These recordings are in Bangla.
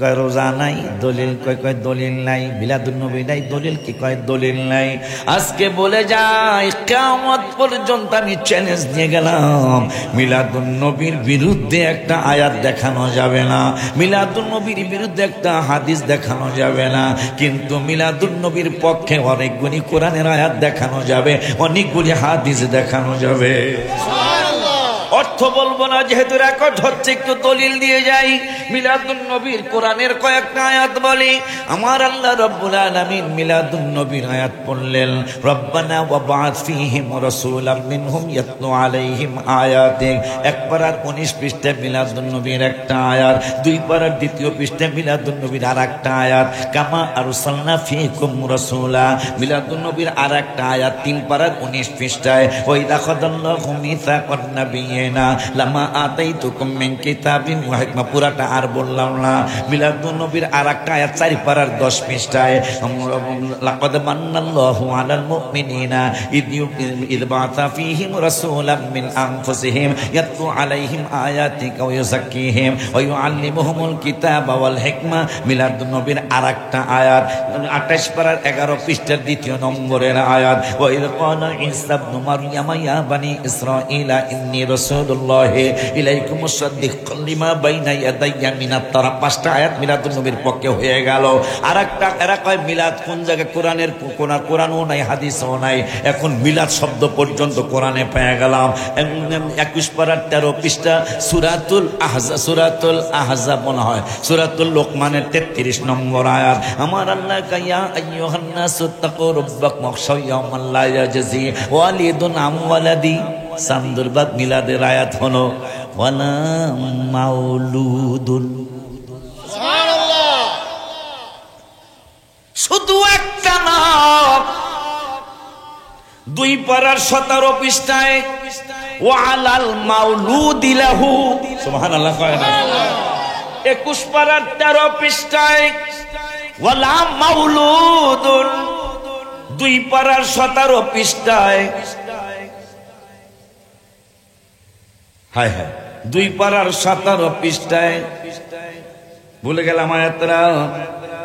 কয় রোজা নাই, দলিল কয় কয় দলিল নাই। মিলাদুন নবী নাই, দলিল কি কয় দলিল নাই। আজকে বলে যাই কিয়ামত পর্যন্ত আমি চ্যালেঞ্জ দিয়ে গেলাম, মিলাদুন নবীর বিরুদ্ধে একটা আয়াত দেখানো যাবে না, মিলাদুন নবীর বিরুদ্ধে একটা হাদিস দেখানো যাবে না, কিন্তু মিলাদুন নবীর পক্ষে অনেকগুলি কোরআনের আয়াত দেখানো যাবে, অনেকগুলি হাদিস দেখানো যাবে। অর্থ বলবো না, যেহেতু রেকর্ড হচ্ছে একটু দলিল দিয়ে যাই। মিলাদুন নবীর কোরআনের কয়েকটা আয়াত বলি। আমার আল্লাহ রাব্বুল আলামিন মিলাদুন নবীর আয়াত পড়লেন, রব্বানা ওয়া বা'আথ ফীহিম রাসূলাম মিনহুম ইয়াতলু আলাইহিম আয়াতিক। এক পারার 19 পৃষ্ঠায় মিলাদুন নবীর একটা আয়াত, 2 পারার দ্বিতীয় পৃষ্ঠায় মিলাদুন নবীর আরেকটা আয়াত, কামা আরসালনা ফীকুম রাসূলা। মিলাদুন নবীর আরেকটা আয়াত 3 পারার 19 পৃষ্ঠায়, ওয়া ইযা খাযাল্লাহু মিসাকান নাবিয়্যিন লামা আতাইতুকুম মিন কিতাবিন ওয়া হিকমা। পুরাটা আর বললাম না। মিলাদুন নবীর আরেকটা আয়াত 4 পারার 10 পৃষ্ঠায়, লাকাদ মান্নাল্লাহু আলাল মুমিনিনা ইয বা'আসা ফীহিম রাসূলাম মিন আনফুসিহিম ইয়াতলু আলাইহিম আয়াতিকা ওয়া ইউযাক্কিহিম ওয়া ইউআল্লিমুহুমুল কিতাবা ওয়াল হিকমা। মিলাদুন নবীর আরেকটা আয়াত 28 পারার 11 পৃষ্ঠার দ্বিতীয় নম্বরের আয়াত, ওয়া ইয ক্বালা ঈসা ইবনু মারইয়াম ইয়া বানি ইসরাঈলা ইন্নী রাসূলুল্লাহি ইলাইকুম মুসাদ্দিকান লিমা বাইনা ইয়াদাইয়া মিনাত তাওরাত। 5টা আয়াত মিলাদুন নবীর পক্ষে হয়ে গেল। আরেকটা এরা কয় মিলাদ কোন জায়গায়, কোরআনের কোরআনও নাই, হাদিসও নাই। এখন মিলাদ শব্দ পর্যন্ত কোরআনে পেয়ে গেলাম। 21 পারার 13 পৃষ্ঠা সূরাতুল আহজাব মনে হয়, সূরাতুল লোকমানের 33 নম্বর আয়াত। আমার আল্লাহ কাইয়া আইয়ুহান নাসু তাকু রাব্বাকুম ওয়াখশাউ ইয়াওমান লা ইয়াজজি ওয়ালিদুন আম ওয়ালাদি। সান্দুরবাদ মিলাদের আয়াত হলো ওয়ালা মাউলুদুন। সুবহানাল্লাহ। শুধু একটা না, 2 পারার 17 পৃষ্ঠায় ওয়ালাল মাউলুদি লাহু। সুবহানাল্লাহ কয় না। 21 পারার 13 পৃষ্ঠায় ওয়ালা মাউলুদুন। 2 পারার 17 পৃষ্ঠায়, হায় হায়, 2 পারার 17 পৃষ্ঠায় ভুলে গেলাম আয়াতরা।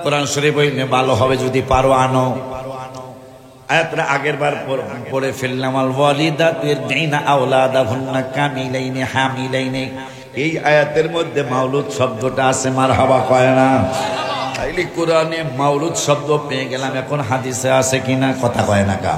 কোরআন শরীফ হইলে ভালো হবে, যদি পারো আনো। আয়াতরা আগের বার পড়ে ফেললাম। আল ওয়ালিদাতু ইয়ারদিনা আওলাদাহুন্না কামিলাইনি হামিলাইনি। এই আয়াতের মধ্যে মাউলুদ শব্দটা আছে, মারহাবা কয় না। তাইলে কোরআনে মাউলুদ শব্দ পেয়ে গেলাম, এখন হাদিসে আছে কিনা কথা কয় না কা।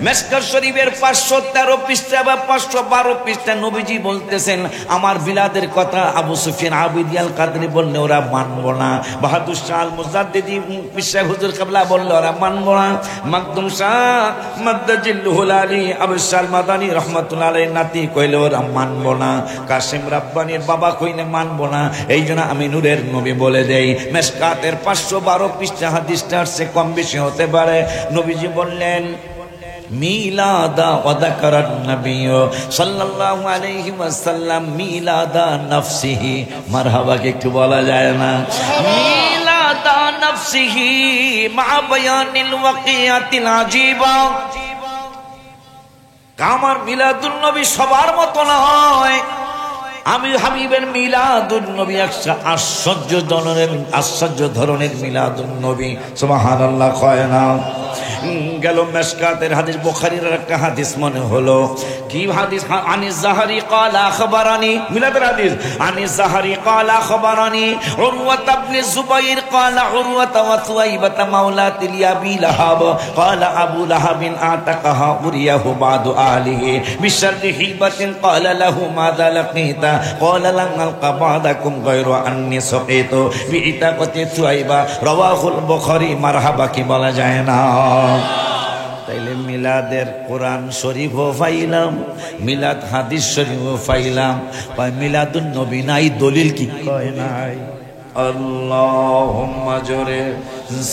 মিশকাত শরীফের 513 পৃষ্ঠা বা 512 পৃষ্ঠা নবীজি বলতেছেন আমার বিলাদের কথা। আবু সুফিয়ান আবিদি আল কাদরি বললে ওরা মানবো না, বাহাদুর শাহ আল মুজাদ্দিদি পিশা হুজুর কিবলা বললে ওরা মানবো না, মাকদুম শাহ মাদ্দাজিল্লুহুল আলী আবু শাহ মাদানী রাহমাতুল্লাহ আলাইহির নাতি কইলে ওরা মানবো না, কাসিম রাব্বানীর বাবা কইলে মানবো না। এইজন্য আমি নূরের নবী বলে দেই, মিশকাতের 512 পৃষ্ঠা হাদিসটা আসছে, কম বেশি হতে পারে। নবীজি বললেন মিলাদা ওয়া যাকারান নবী সাল্লাল্লাহু আলাইহি ওয়াসাল্লাম মিলাদা নাফসিহি। মারহাবা কে একটু বলা যায় না? মিলাদা নাফসিহি মা বায়ানিল ওয়াকিয়াতিল আজিবা। আমার মিলাদুন নবী সবার মতো নয়। আমি হাবিবের মিলাদুন নবী একটা আশ্চর্য ধরনের মিলাদুন নবী। সুবহানাল্লাহ কয় না। গেল মিশকাতের হাদিস, বুখারীর একটা হাদিস মনে হলো। কি হাদিস? আনিস যাহারি ক্বালা আখবারানি, মিলাদের হাদিস। আনিস যাহারি ক্বালা আখবারানি উরওয়া ইবনে যুবাইর ক্বালা উরওয়া ওয়া সুয়াইবা মাওলাতি আবি লাহাব ক্বালা আবু লাহাবিন আতাকাহা উরিয়াহু বাদু আহলিহি বিশাররি হিবাতিন ক্বালা লাহু মাযা লাকিতা ক্বালা লাম আলকা বাদাকুম গায়রা আন্নী সাকিতু বিইতাকাতি সুয়াইবা। রাওয়াহুল বুখারী। মারহাবা কি বলা যায় না? তাইলে মিলাদের কোরআন শরীফও পাইলাম, মিলাদ হাদিস শরীফও পাইলাম, মিলাদুন নবী নাই, দলিল কি কয় নাই? আল্লাহুম্মা জোরে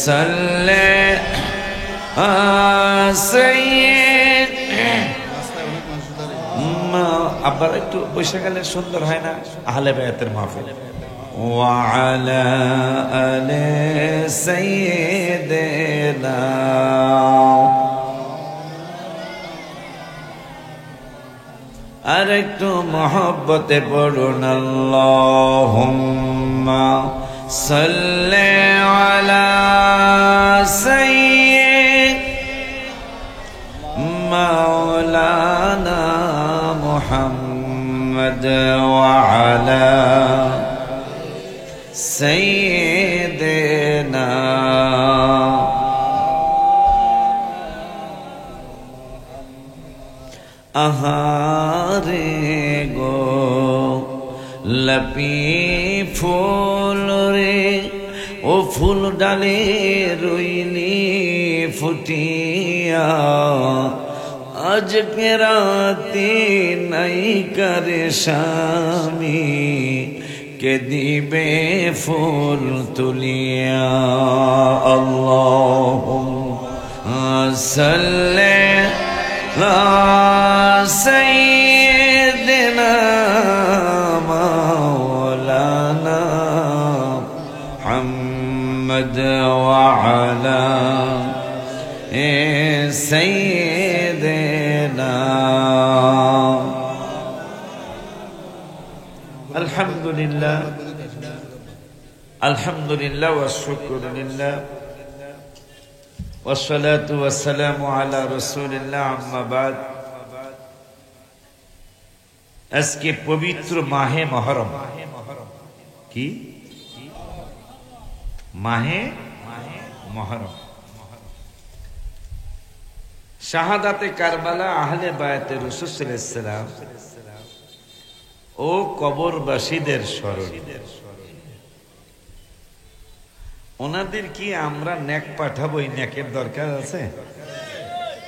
সাল্লি সাইয়্যিদ। আবার একটু বসে গেলে সুন্দর হয় না? আহলে বায়াতের মাহফিল। ওয়া আলা আলি সাইয়্যিদিনা। আর একটু মহব্বতে পড়ুন আল্লাহুম্মা সাল্লি আলা সাইয়্যিদ মাওলানা মুহাম্মদ ওয়া আলা সাইয়্যিদিনা আহারে গো লপি ফুল রে ও ফুল ডালে রইলি ফুটিয়া আজকে রাতে নাই করে স্বামী কে দিবে ফুল তুলিয়া আল্লাহুম্মা সাল্লি সাইয়্যিদিনা মাওলানা মুহাম্মদ ওয়া আলা সাইয়্যিদিনা আলহামদুলিল্লাহ আলহামদুলিল্লাহ ওয়া শুকরুলিল্লাহ والصلاة والسلام على رسول الله أما بعد আজকে পবিত্র মাহে মুহররম কি মাহে মুহররম শাহাদাতে কারবালা আহলে বায়াতে রাসূল সাল্লাল্লাহু আলাইহি ওয়াসাল্লাম ও কবরবাসীদের স্মরণ ওনাদের কি আমরা নেক পাঠাবো এই নেকের দরকার আছে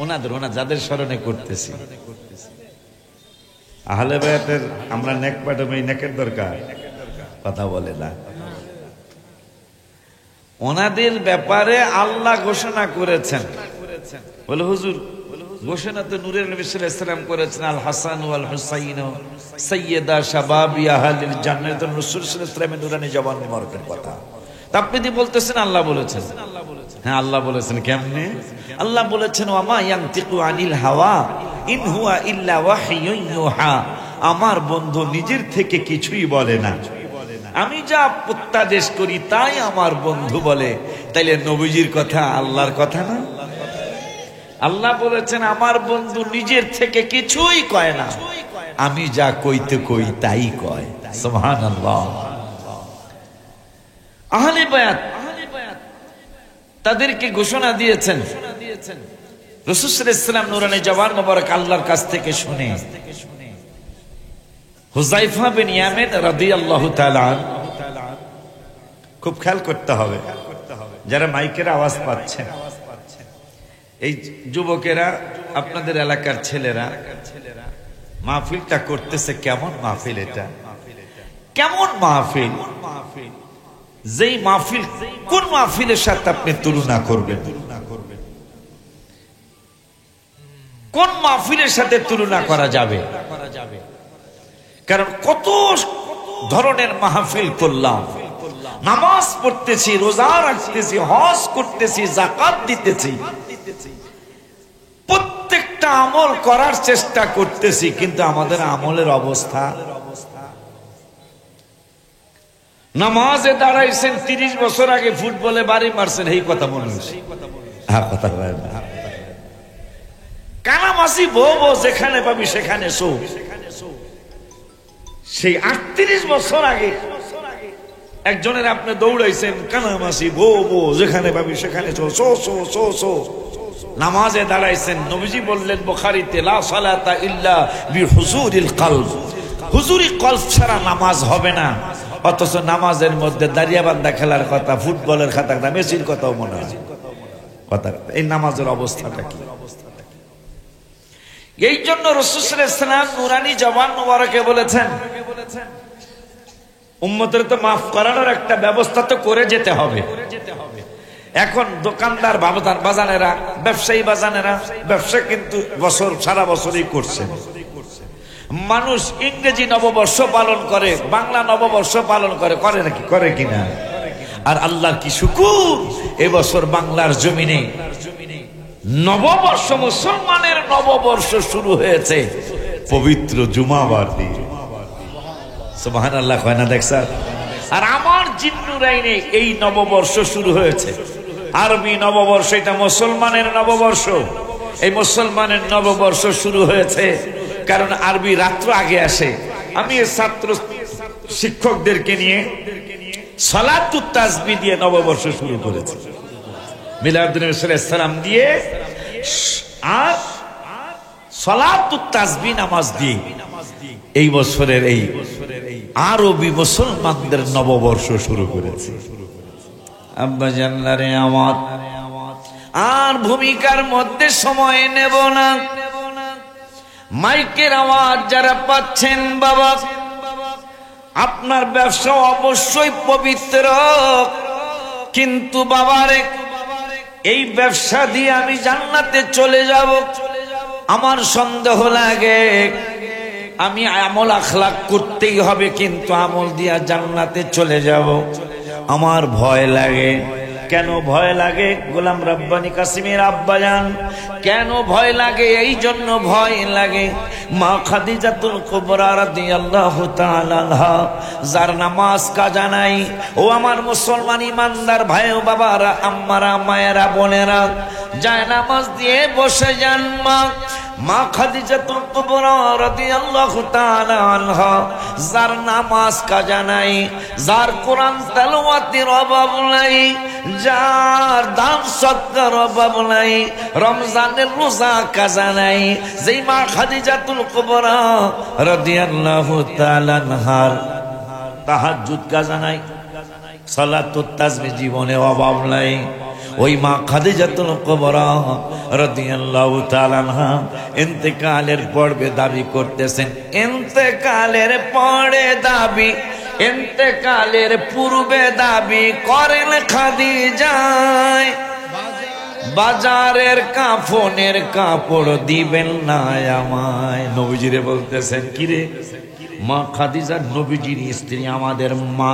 ওনাদের যাদের স্মরণে করতেছি আহলে বায়াতের আমরা নেক পাঠাবো এই নেকের দরকার কথা বলে না ওনাদের ব্যাপারে আল্লাহ ঘোষণা করেছেন বলে হুজুর ঘোষণা তো নূরের নবী সাল্লাল্লাহু আলাইহি ওয়াসাল্লাম করেছেন আল হাসান ওয়াল হুসাইন সাইয়্যিদা শাবাবি আহলিল জান্নাত রাসূল সাল্লাল্লাহু আলাইহি ওয়াসাল্লামের নূরানী জবান মোবারকের কথা আপনি কি বলতেছেন আল্লাহ বলেছেন হ্যাঁ আল্লাহ বলেছেন কেমনে আল্লাহ বলেছেন ওয়ামা ইয়ানতিকু আনিল হাওয়া ইন হুয়া ইল্লা ওয়াহয়ুন ইউহা আমার বন্ধু নিজের থেকে কিছুই বলে না আমি যা প্রত্যাদেশ করি তাই আমার বন্ধু বলে তাইলে নবীজির কথা আল্লাহর কথা না আল্লাহ বলেছেন আমার বন্ধু নিজের থেকে কিছুই কয় না আমি যা কইতে কই তাই কয় সুবহানাল্লাহ আহলে বায়াত তাদেরকে ঘোষণা দিয়েছেন রাসূল সাল্লাল্লাহু আলাইহি ওয়াসাল্লাম নূরানী জবান মোবারক আল্লাহর কাছ থেকে শুনে হুযায়ফা বিন ইয়ামিন রাদিয়াল্লাহু তাআলা খুব খেয়াল করতে হবে যারা মাইকের আওয়াজ পাচ্ছেন এই যুবকেরা আপনাদের এলাকার ছেলেরা মাহফিলটা করতেছে কেমন মাহফিল এটা কেমন মাহফিল যেই মাহফিল কোন মাহফিলের সাথে আপনি তুলনা করবেন কোন মাহফিলের সাথে তুলনা করা যাবে কারণ কত ধরনের মাহফিল করলাম নামাজ পড়তেছি রোজা রাখতেছি হজ করতেছি যাকাত দিতেছি প্রত্যেকটা আমল করার চেষ্টা করতেছি কিন্তু আমাদের আমলের অবস্থা নামাজে দাঁড়াইছেন 30 বছর আগে ফুটবলে বাড়ি মারছেন এই কথা মনে হচ্ছে কানামাসি বউ বউ যেখানে পাবি সেখানে শো সেই 38 বছর আগে একজনের আপনি দৌড়াইছেন কানামাসি বউ বউ যেখানে পাবি সেখানে show show show show show নামাজে দাঁড়াইছেন নবীজি বললেন বুখারীতে লা সালাতা ইল্লা বিহুজুরিল কলব হুজুরি কলব ছাড়া নামাজ হবে না অথচ নামাজের মধ্যে দাঁড়িয়ে বান্দা খেলার কথা ফুটবলের কথা না মেসির কথাও মনে হয় কথা এই নামাজের অবস্থাটা কি এই জন্য রাসূল সাল্লাল্লাহু আলাইহি ওয়াসাল্লাম নূরানী জবান মোবারকে বলেছেন উম্মতের তো মাফ করানোর একটা ব্যবস্থা তো করে যেতে হবে এখন দোকানদার বাজানেরা ব্যবসায়ী বাজানেরা ব্যবসা কিন্তু সারা বছরই করছে মানুষ ইংরেজি নববর্ষ পালন করে বাংলা নববর্ষ পালন করে নাকি করে কিনা আর আল্লাহর কি শুকর এবছর বাংলার জমিনে নববর্ষ মুসলমানের নববর্ষ শুরু হয়েছে পবিত্র জুমাবার দিয়ে সুবহানাল্লাহ কয় না দেখছেন আর আমার জিন্নুরাইনে এই নববর্ষ শুরু হয়েছে। আরবি নববর্ষ, এটা মুসলমানের নববর্ষ। এই মুসলমানের নববর্ষ শুরু হয়েছে কারণ আরবি রাত্র আগে আসে। আমি ছাত্র শিক্ষকদেরকে নিয়ে সালাতুত তাসবিহ দিয়ে নববর্ষ শুরু করেছি, মিলাদুন নবী সাল্লাল্লাহু আলাইহি সাল্লাম দিয়ে আর সালাতুত তাসবিহ নামাজ দিয়ে এই বছরের এই আরবি মুসলমানদের নববর্ষ শুরু করেছে। আব্বা জান্নারে আমার আর ভূমিকার মধ্যে সময় নেব না। মাইকের আওয়াজ যারা পাচ্ছেন বাবা, আপনার ব্যবসা অবশ্যই পবিত্র, কিন্তু বাবারে এই ব্যবসা দিয়ে আমি জান্নাতে চলে যাব আমার সন্দেহ লাগে। আমি আমল আখলাক করতেই হবে, কিন্তু আমল দিয়া জান্নাতে চলে যাব আমার ভয় লাগে। কেন ভয় লাগে? গোলাম রাব্বানী কাসিমের আব্বাজান, কেন ভয় লাগে? এই জন্য ভয় লাগে, মা খাদিজাতুল কুবরা রাদিয়াল্লাহু তাআলা আনহা যার নামাজ কাজা নাই, ও আমার মুসলমান ইমানদার ভাই ও বাবারা, আম্মারা, মায়েরা, বোনেরা, যায় নামাজ দিয়ে বসে যান। মা খাদিজাতুল কুবরা রাদিয়াল্লাহু তাআলা আনহা যার নামাজ কাজা নাই, যার কোরআন তেলাওয়াতের অভাব নাই, যার দান সদকার অভাব নাই, রমজানের রোজা কাজা নাই, যেই মা খাদিজাতুল কুবরা রাদিয়াল্লাহু তাআলা আনহার তাহাজ্জুদ কাজা নাই, সালাতুত তাসবিহ জীবনে অভাব নাই, ওই মা খাদিজাতুল কুবরা রাদিয়াল্লাহু তাআলা আনহা ইন্তেকালের পূর্বে দাবি করতেছেন, ইন্তেকালের পরে দাবি, ইন্তেকালের পূর্বে দাবি করেন খাদিজা, বাজারের কাফনের কাপড় দিবেন না আমায়। নবীজিরে বলতেছেন, কিরে মা খাদিজা নবীজির স্ত্রী, আমাদের মা,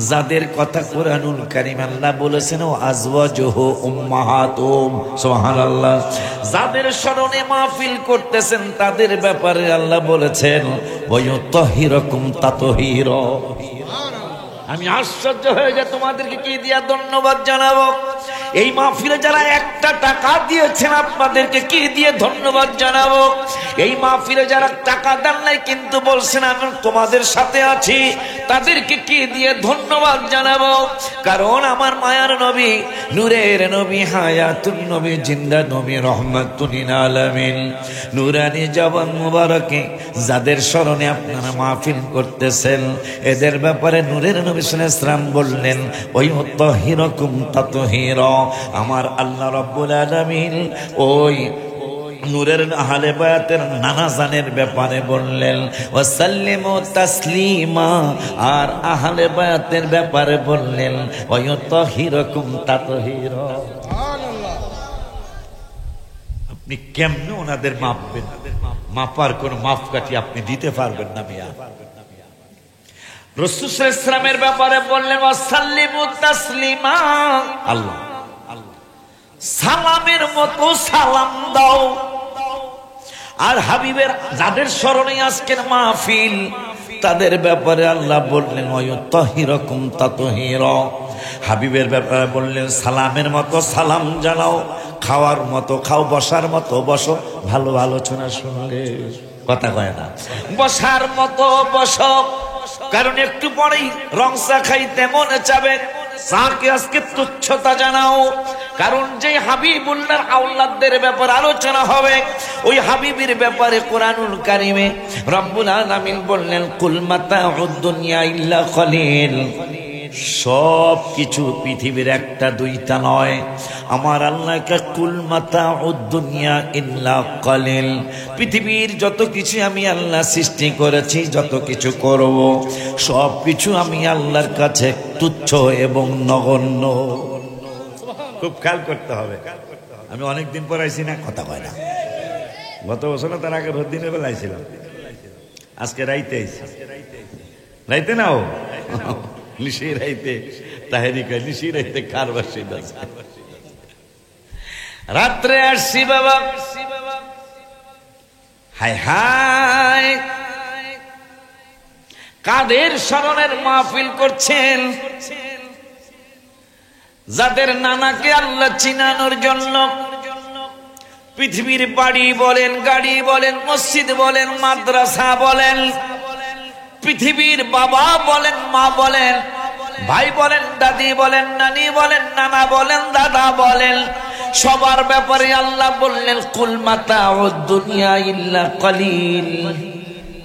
যাদের কথা কোরআনুল কারীম আল্লাহ বলেছেন ও আজওয়াজুহু উম্মাহাতুহুম, সুবহানাল্লাহ, যাদের স্মরণে মাহফিল করতেছেন তাদের ব্যাপারে আল্লাহ বলেছেন ওয়া ইউতাহিরুকুম তাতহীরা। আমি আশ্চর্য হয়ে যাই, তোমাদেরকে কি দিয়া ধন্যবাদ জানাবো? এই মাহফিলে যারা একটা টাকা দিয়েছেন আপনাদেরকে কি দিয়ে ধন্যবাদ জানাবো? এই মাহফিলে যারা টাকা দেন নাই কিন্তু বলছেন আমি তোমাদের সাথে আছি, তাদেরকে কি দিয়ে ধন্যবাদ জানাবো? কারণ আমার মায়ার নবী, নূরের নবী, হায়াতুন নবী, জিন্দা নবী, রহমাতুল লিল আলামিন, নূরানি জবান মুবারকে যাদের স্মরণে আপনারা মাহফিল করতেছেন, এদের ব্যাপারে নূরের নবী সাল্লাল্লাহু আলাইহি ওয়াসাল্লাম বললেন ওই মুতাহিরকুম তাতহীরা। আমার আল্লাহ রাব্বুল আলামিন ওই নূরের আহলে বায়াতের নানা জানের ব্যাপারে বললেন ওয়াসাল্লিমু তাসলিমা, আর আহলে বায়াতের ব্যাপারে বললেন ওয়া ইউতাহিরকুম তাতহীরা। সুবহানাল্লাহ। আপনি কেমনে ওনাদের মাপবেন? মাপার কোন মাপকাঠি আপনি দিতে পারবেন না মিয়া। রাসূল সাল্লাল্লাহু আলাইহি ওয়াসাল্লামের ব্যাপারে বললেন ওয়াসাল্লিমু তাসলিমা, আল্লাহ সালামের মতো সালাম দাও। আর হাবিবের যাদের স্মরণে আজকের মাহফিল, তাদের ব্যাপারে আল্লাহ বললেন ওয়ায়ুতাহিরকুম তাতহীরা। হাবিবের ব্যাপারে বললেন সালামের মতো সালাম জানাও, খাওয়ার মতো খাও, বসার মতো বসো, ভালো আলোচনা শুনলে কথা কয় না, বসার মতো বসো, কারণ একটু পরেই রং চা খাইতে মনে চাবে, চাকে আজকে তুচ্ছতা জানাও। কারণ যে হাবিবুল্লাহর আওলাদদের ব্যাপারে আলোচনা হবে, ওই হাবিবের ব্যাপারে কোরআনুল কারীমে রব্বুল আলামিন বললেন কুল মাতাউদ দুনিয়া ইল্লা কলিল। সব কিছু পৃথিবীর একটা দুইটা নয়, আমার আল্লাহকে কুল মাতাউদ দুনিয়া ইল্লা কলিল, পৃথিবীর যত কিছু আমি আল্লাহ সৃষ্টি করেছি, যত কিছু করব, সব কিছু আমি আল্লাহর কাছে তুচ্ছ এবং নগণ্য। খুব খেয়াল করতে হবে। আমি অনেকদিন পর আইছি না, কথা কয় না, গত বছর তার আগে দিনের বেলা আইছিলাম, আজকে রাইতে আইছি, রাইতে নাও নিশি রাইতে তাহেরি কয় নিশি রাইতে কারবাসী রাত্রে আসছি বাবা, হায় হায় কাদের স্মরণের মাহফিল করছেন? যাদের নানাকে আল্লাহ চিনানোর জন্য পৃথিবীর বাড়ি বলেন, গাড়ি বলেন, মসজিদ বলেন, মাদ্রাসা বলেন, পৃথিবীর বাবা বলেন, মা বলেন, ভাই বলেন, দাদি বলেন, নানি বলেন, নানা বলেন, দাদা বলেন, সবার ব্যাপারে আল্লাহ বললেন কুল মাতাউদ দুনিয়া ইল্লা কলিল।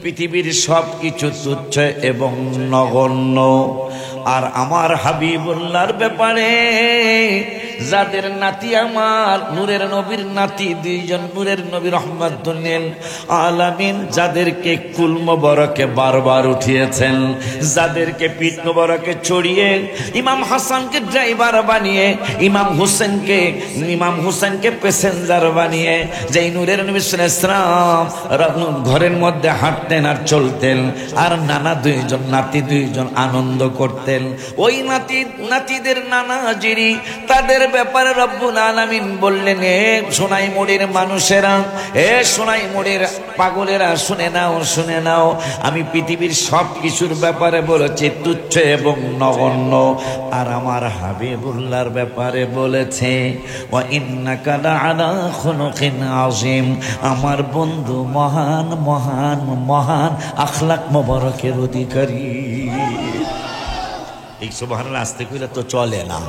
পৃথিবীর সবকিছু তুচ্ছ এবং নগণ্য। আর আমার হাবিবুল্লাহর ব্যাপারে যাদের নাতি আমার নূরের নবীর নাতি দুইজন, নূরের নবী রহমাতুল লিল আলামিন, যাদেরকে কুল মোবারকে বারবার উঠিয়েছেন, যাদেরকে পিঠ মোবারকে চড়িয়ে ইমাম হাসানকে ড্রাইভার বানিয়ে, ইমাম হুসেনকে প্যাসেঞ্জার বানিয়ে, যেই নূরের নবী সাল্লাল্লাহু আলাইহি ওয়াসাল্লাম ঘরের মধ্যে হাঁটতেন আর চলতেন, আর নানা দুইজন নাতি দুইজন আনন্দ করতেন। ওই নাতিদের নানাজিরি, তাদের ব্যাপারে রব্বুল আলামিন বললেন, এ সোনাইমুড়ির মানুষেরা, এ সোনাইমুড়ির পাগলেরা, শুনে নাও, আমি পৃথিবীর সব কিছুর ব্যাপারে বলেছি তুচ্ছ এবং নগণ্য। আর আমার হাবিবুল্লাহর ব্যাপারে বলেছে ওয়া ইন্নাকা লাআলা খুলুকিন আযীম, আমার বন্ধু মহান মহান মহান আখলাক মোবারকের অধিকারী। এই সুবহানাল্লাহ আস্তে কইলে তো চলে না।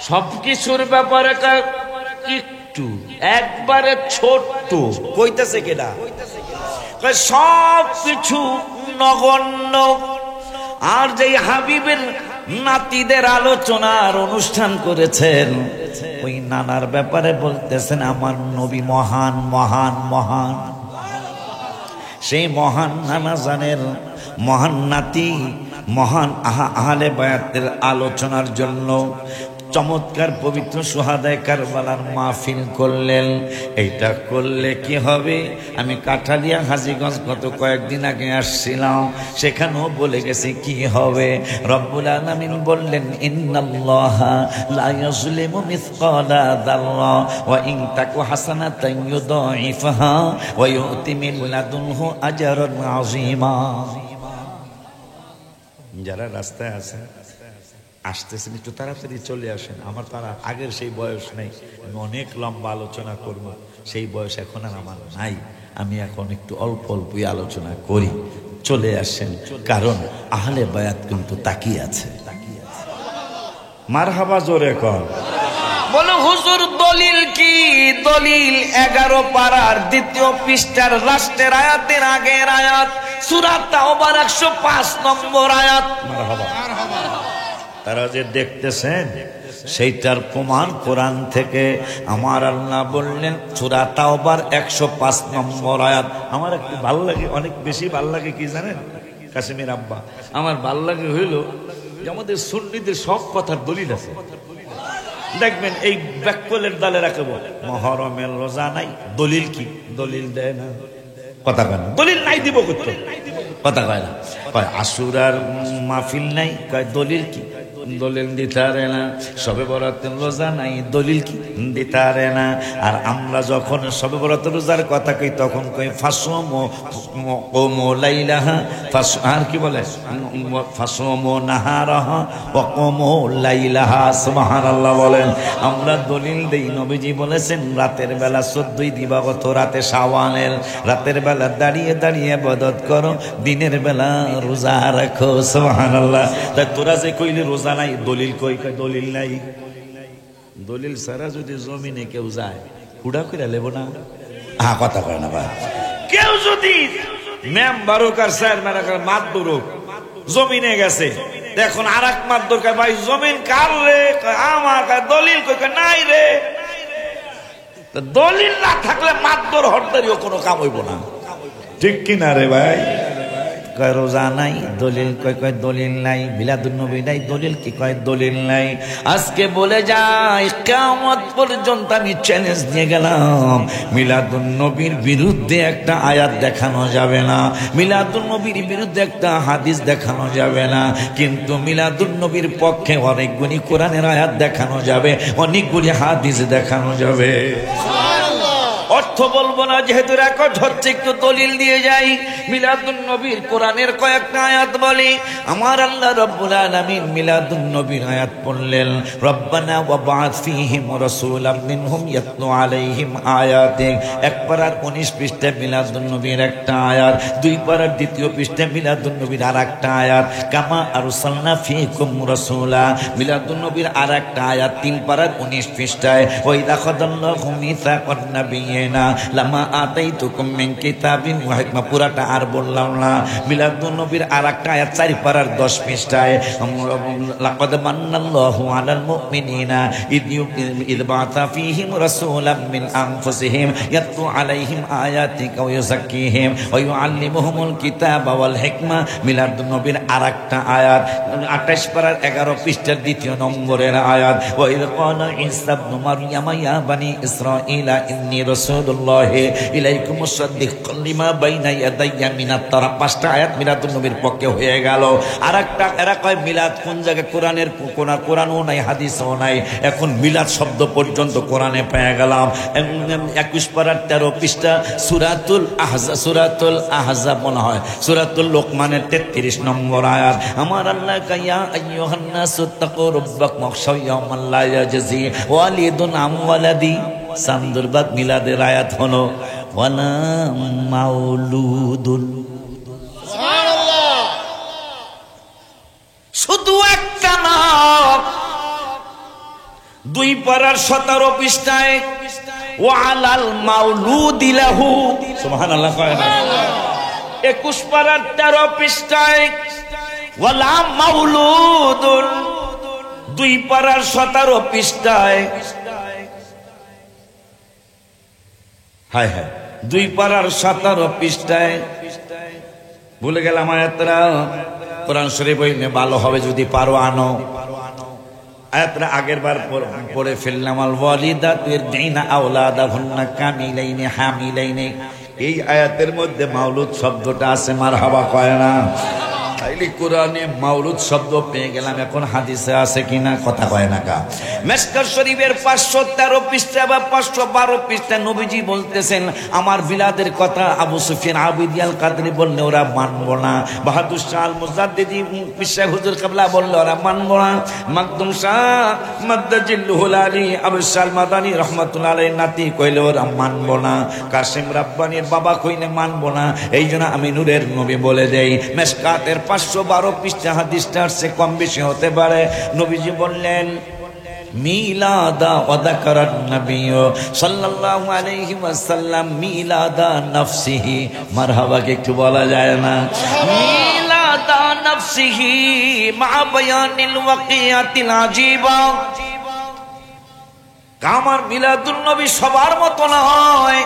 সবকিছুর ব্যাপারে একটু একবারে ছোট্ট কইতেছে কেডা, সব কিছু নগণ্য। আর যেই হাবিবের নাতিদের আলোচনার অনুষ্ঠান করেছেন, ওই নানার ব্যাপারে বলতেছেন আমার নবী মহান মহান মহান। সেই মহান নানা জানের মহান নাতি মহান আহলে বায়াতের আলোচনার জন্য চমৎকার পবিত্র সুহাদায়ে কারবালার মাহফিল করলেন। এইটা করলে কি হবে? আমি কাঠালিয়া হাজীগঞ্জ গত কয়েকদিন আগে আসছিলাম, সেখানেও বলে গেছি কি হবে। রব্বুল আলামিন বললেন ইন্নাল্লাহা লা ইয়াজলিমু মিসকালা যাররা ওয়া ইন তাকু হাসানাতান ইউদাইফহা ওয়া ইউতি মিন লাদুনহু আজরান আযীমা। যারা রাস্তায় আছেন, আসতেছেন, একটু তাড়াতাড়ি চলে আসেন। আমার তারা আগের সেই বয়স নেই, আমি অনেক লম্বা আলোচনা করব, সেই বয়স এখন আর আমার নাই। আমি এখন একটু অল্প অল্পই আলোচনা করি, চলে আসেন, কারণ আহলে বায়াত কিন্তু তাকিয়ে আছে। মারহাবা জোরে কর। বলো হুজুর দলিল কি? দলিল 11 পারার 2য় পৃষ্ঠার লাস্টের আয়াতের আগের আয়াত, সূরা তাওবার 105 নম্বর আয়াত। মারহাবা। তারা যে দেখতেছেন সেইটার প্রমাণ কোরআন থেকে। আমার আল্লাহ বললেন সূরা তাওবার 105 নম্বর আয়াত। আমার একটু ভালো লাগে, অনেক বেশি ভালো লাগে কি জানেন কাসেমের আব্বা, আমার ভালো লাগে হইল যে আমাদের সুন্নিদের সব কথার দলিল আছে। দেখবেন এই ব্যাককলের দালে রাখবো মহরমের রোজা নাই, দলিল কি? দলিল দেয় না, কথা কয় না। দলিল নাই দিব করতে, কথা কয় না। কয় আশুরার মাহফিল নাই, কয় দলিল কি? দলিল দিতে পারে না। শবে বরাতের রোজা নাই, দলিল কি? দিতে পারে না। আর আমরা যখন শবে বরাতের রোজার কথা কই তখন কই ফাসমু লাইলাহা, আর কি বলে ফাসমু নাহারাহা ওয়া কুমু লাইলাহা। সুবহানাল্লাহ বলেন। আমরা দলিল দেই, নবীজি বলেছেন রাতের বেলা 14ই দিবাগত রাতে শাওয়ালের রাতের বেলা দাঁড়িয়ে দাঁড়িয়ে ইবাদত করো, দিনের বেলা রোজা রাখো। সুবহানাল্লাহ। তাই তোরা যে কইলি রোজা নাই, দলিল কই? কই দলিল নাই। দলিল ছাড়া যদি জমিনে কেউ যায় হুড়া করে লেব না, হ্যাঁ কথা কয় না ভাই। কেউ যদি মেম্বার হোক আর চেয়ারম্যান হোক মাতবর হোক জমিনে গেছে, এখন আর এক মাতবর কয় ভাই জমিন কার রে? আমার। দলিল কই? নাই রে। দলিল না থাকলে মাতবর হরদারিও কোনো কাম হইব না, ঠিক কিনা রে ভাই? কয় রোজা নাই, দলিল কয় কয় দলিল নাই। মিলাদুন নবী নাই, দলিল কি? কয় দলিল নাই। আজকে বলে যাই কিয়ামত পর্যন্ত আমি চ্যালেঞ্জ নিয়ে গেলাম, মিলাদুন নবীর বিরুদ্ধে একটা আয়াত দেখানো যাবে না, মিলাদুন নবীর বিরুদ্ধে একটা হাদিস দেখানো যাবে না, কিন্তু মিলাদুন নবীর পক্ষে অনেকগুলি কোরআনের আয়াত দেখানো যাবে, অনেকগুলি হাদিস দেখানো যাবে। অর্থ বলবো না, যেহেতু রেকর্ড হচ্ছে একটু দলিল দিয়ে যাই। মিলাদুন নবীর কোরআনের কয়েকটা আয়াত বলি। আমার আল্লাহ রাব্বুল আলামিন মিলাদুন নবীর আয়াত পড়লেন, রব্বানা ওয়া বা'আথ ফীহিম রাসূলাম মিনহুম ইয়াতলু আলাইহিম আয়াতিক। এক পারার 19 পৃষ্ঠায় মিলাদুন নবীর একটা আয়াত, 2 পারার দ্বিতীয় পৃষ্ঠায় মিলাদুন নবীর আরেকটা আয়াত, কামা আরসালনা ফীকুম রাসূলা মিলাদুন নবীর আরেকটা আয়াত 3 পারার 19 পৃষ্ঠায়, ওয়া ইযা খাদাল্লাহু মিসাকান নাবিয়িনা লামা আতাইতুকুম মিন কিতাবিন ওয়া হিকমা। পুরাটা আর বললাম না। মিলাদুন নবীর আরেকটা আয়াত 4 পারার 10 পৃষ্ঠায়, লাকাদ মান্নাল্লাহু আলাল মুমিনিনা ইয বা'আথা ফীহিম রাসূলাম মিন আনফুসিহিম ইয়াতলু আলাইহিম আয়াতিকা ওয়া ইউযাক্কিহিম ওয়া ইউআল্লিমুহুমুল কিতাবা ওয়াল হিকমা। মিলাদুন নবীর আরেকটা আয়াত 28 পারার 11 পৃষ্ঠার দ্বিতীয় নম্বরের আয়াত, ওয়া ইয ক্বালা ঈসা ইবনু মারইয়াম ইয়া বানি ইসরাঈলা ইন্নী রাসূলুল্লাহি ইলাইকুম মুসাদ্দিকান লিমা বাইনা ইয়াদাইয়া মিনাত তাওরাত। 5টা আয়াত মিলাদুন নবীর পক্ষে হয়ে গেল। আরেকটা এরা কয় মিলাদ কোন জায়গায়? কোরআনের কোরআনও নাই, হাদিসও নাই। এখন মিলাদ শব্দ পর্যন্ত কোরআনে পেয়ে গেলাম। 21 পারার 13 পৃষ্ঠা সূরাতুল আহজাব মনে হয়, সূরাতুল লোকমানের 33 নম্বর আয়াত। আমার আল্লাহ কাইয়া আইয়ুহান নাসু তাকু রাব্বাকুম ওয়াখশাউ ইয়াওমান লা ইয়াজজি ওয়ালিদুন আন ওয়ালাদি। সান্দুরবাদ মিলাদের আয়াত হলো ওয়ালা মাউলুদুন। সুবহানাল্লাহ। শুধু একটা নাম, 2 পারার 17 পৃষ্ঠায় ওয়ালাল মাউলুদি লাহু। সুবহানাল্লাহ কয় না? 21 পারার 13 পৃষ্ঠায় ওয়ালা মাউলুদুন। 2 পারার 17 পৃষ্ঠায়, হায় হায়, 2 পারার 17 পৃষ্ঠায় ভুলে গেলাম আয়াতরা। কোরআন শরীফ বইলে ভালো হবে যদি পারো আনো। আয়াতরা আগের বার পড়ে ফেললাম। আল ওয়ালিদাতু ইরদিনা আওলাদাহুন্না কামিলাইনি হামিলাইনি। এই আয়াতের মধ্যে মাউলুদ শব্দটা আছে, মারহাবা কয় না? তাইলে কোরআনে মাউলুদ শব্দ পেয়ে গেলাম, এখন হাদিসে আছে কিনা কথা কয় না কা। মিশকাত শরীফের 513 পৃষ্ঠা বা 512 পৃষ্ঠা নবীজি বলতেছেন আমার মিলাদের কথা। আবু সুফিয়ান আবিদি আল কাদরি বললে ওরা মানবো না, বাহাদুর শাহ আল মুজাদ্দিদি পিসা হুজুর কিবলা বললে ওরা মানবো না, মাকদুম শাহ মাদ্দাজিল্লুহুল আলী আবু শাল মাদানী রাহমাতুল্লাহ আলাইহির নাতি কইলে ওরা মানবো না, কাসিম রাব্বানীর বাবা কইলে মানবো না। এইজন্য আমি নূরের নবী বলে দেই, মিশকাতের 512 পৃষ্ঠা হাদিসটা আসছে, কম বেশি হতে পারে। নবীজি বললেন মিলাদা ওয়া যাকারান নবী সাল্লাল্লাহু আলাইহি ওয়াসাল্লাম মিলাদা নাফসিহি। মারহাবা কে একটু বলা যায় না? মিলাদা নাফসিহি মা বায়ানিল ওয়াকিয়াতিল আজিবা। আমার মিলাদুন নবী সবার মতো না হয়।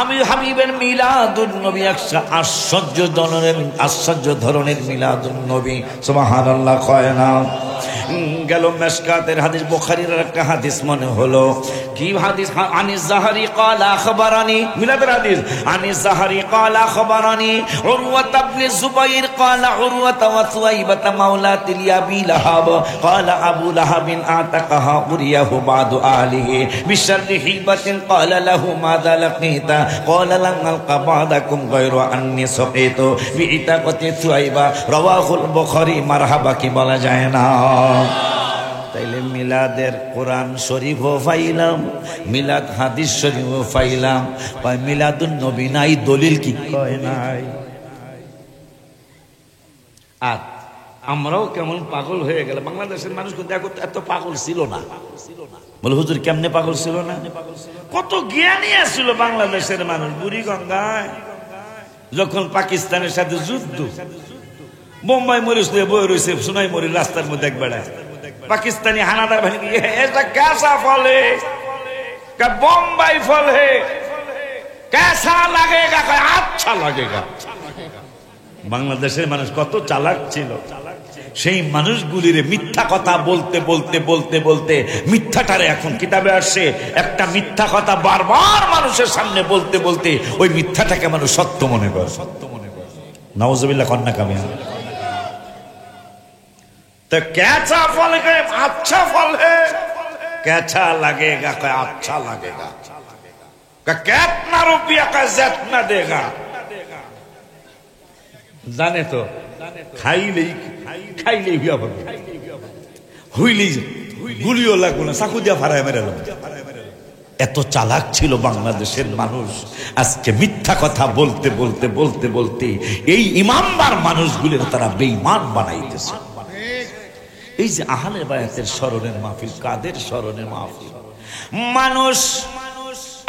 আমি হাবিবের মিলাদুন নবী একটা আশ্চর্য ধরনের মিলাদুন নবী। সুবহানাল্লাহ কয় না? গেল মিশকাতের হাদিস, বুখারীর একটা হাদিস মনে হলো। কি হাদিস? আনিস যাহারি ক্বালা আখবারানি, মিলাদের হাদিস। আনিস যাহারি ক্বালা আখবারানি উরওয়া ইবনে যুবাইর ক্বালা উরওয়া ওয়া সুয়াইবা মাওলাতি আবি লাহাব ক্বালা আবু লাহাবিন আতাকাহা উরিয়াহু বাদু আলিহি বিশাররি হিবাতিন ক্বালা লাহু মাযা লাকিতা ক্বালা লাম আলকা বাদাকুম গায়রা আন্নী সাকিতু বিইতাকাতি সুয়াইবা রাওয়াহুল বুখারী। মারহাবা কি বলা যায় না? তাইলে মিলাদের কোরআন শরীফও পাইলাম, মিলাদ হাদিস শরীফও পাইলাম, মিলাদুন নবী নাই, দলিল কি কয় নাই। আর আমরাও কেমন পাগল হয়ে গেল। বাংলাদেশের মানুষ কিন্তু এত পাগল ছিল না। বলে হুজুর কেমনে পাগল ছিল না? কত জ্ঞানী ছিল বাংলাদেশের মানুষ। বুড়িগঙ্গায় যখন পাকিস্তানের সাথে যুদ্ধ, বোম্বাই মরিচ নিয়ে বই রয়েছে, সোনাই মরি রাস্তার মধ্যে একবার पाकिस्तानी हानादार बहन ये है, ऐसा कैसा फल है कि बम्बई फल है, कैसा लगेगा? अच्छा लगेगा। বাংলাদেশের মানুষ কত চালাক ছিল। সেই মানুষগুলির মিথ্যা কথা বলতে বলতে বলতে বলতে মিথ্যাটারে এখন কিতাবে আসছে, একটা মিথ্যা কথা বারবার মানুষের সামনে বলতে বলতে ওই মিথ্যাটাকে মানুষ সত্য মনে করে। নাউজুবিল্লাহ কন্যা কামে। तो कैसा फल है? अच्छा फल है। कैसा लगेगा? अच्छा लगेगा। कितना रुपया का जितना देगा जाने तो খাইলেই বিয়া করবে হইলেই গুলিও লাগবো না চাকু দিয়া ফাড়ায় মেরে দেব। এত চালাক ছিল বাংলাদেশের মানুষ। আজকে মিথ্যা কথা বলতে বলতে বলতে বলতে এই ইমানদার মানুষগুলোর তারা বেঈমান বানাইতেছে। এই যে আহলে বায়াতের স্মরণের মাহফিল, কাদের স্মরণের মাহফিল? মানুষ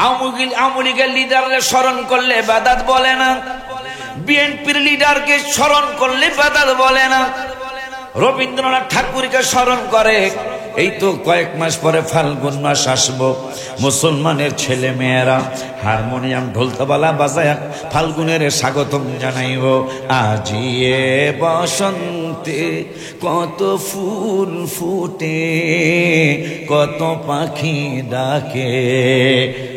আওয়ামী লীগের লিডারকে স্মরণ করলে ইবাদত বলে না, বিএনপির লিডারকে স্মরণ করলে ইবাদত বলে না, রবীন্দ্রনাথ ঠাকুরকে স্মরণ করে। এই তো কয়েক মাস পরে ফাল্গুন মাস আসবো, মুসলমানের ছেলে মেয়েরা হারমোনিয়াম ঢোলতবালা বাজায় ফাল্গুনের স্বাগতম জানাইব। আজিয়ে বসন্তে কত ফুল ফুটে, কত পাখি ডাকে,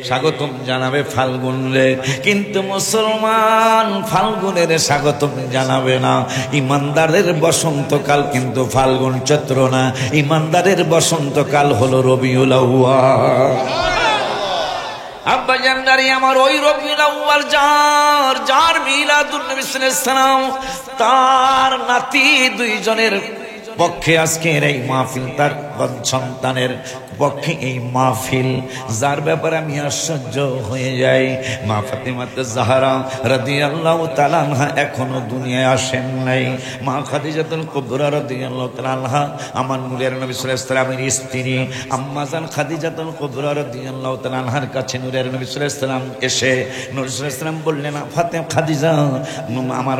স্বাগতম জানাবে ফাল্গুন রে। কিন্তু মুসলমান ফাল্গুনের স্বাগতম জানাবে না। ইমানদারের বসন্তকাল কিন্তু ফাল্গুন চৈত্র না, ইমানদারের বসন্তকাল হলো রবিউল আউয়াল। আব্বা জানদারি আমার ওই রবিউল আউয়াল যার মিলাদুন নবী সাল্লাল্লাহু আলাইহি সাল্লাম, তার নাতি দুইজনের পক্ষে আজকের এই মাহফিল, তার সন্তানের পক্ষে এই মাহফিল, যার ব্যাপারে আমি আশ্চর্য হয়ে যাই। মা ফাতেমা জাহরা রাদিয়াল্লাহু তাআলা আনহা এখনো দুনিয়ায় আসেন নাই। মা খাদিজাতুল কুবরা রাদিয়াল্লাহু তাআলা আনহা আমার নূরের নবী সাল্লাল্লাহু আলাইহি সাল্লামের স্ত্রী। আম্মা জান খাদিজাতুল কুবরা রাদিয়াল্লাহু তাআলা আনহার কাছে নূরের নবী সাল্লাল্লাহু আলাইহি সাল্লাম এসে নূর সাল্লাল্লাহু আলাইহি সাল্লাম বললেন, ফাতেমা খাদিজা আমার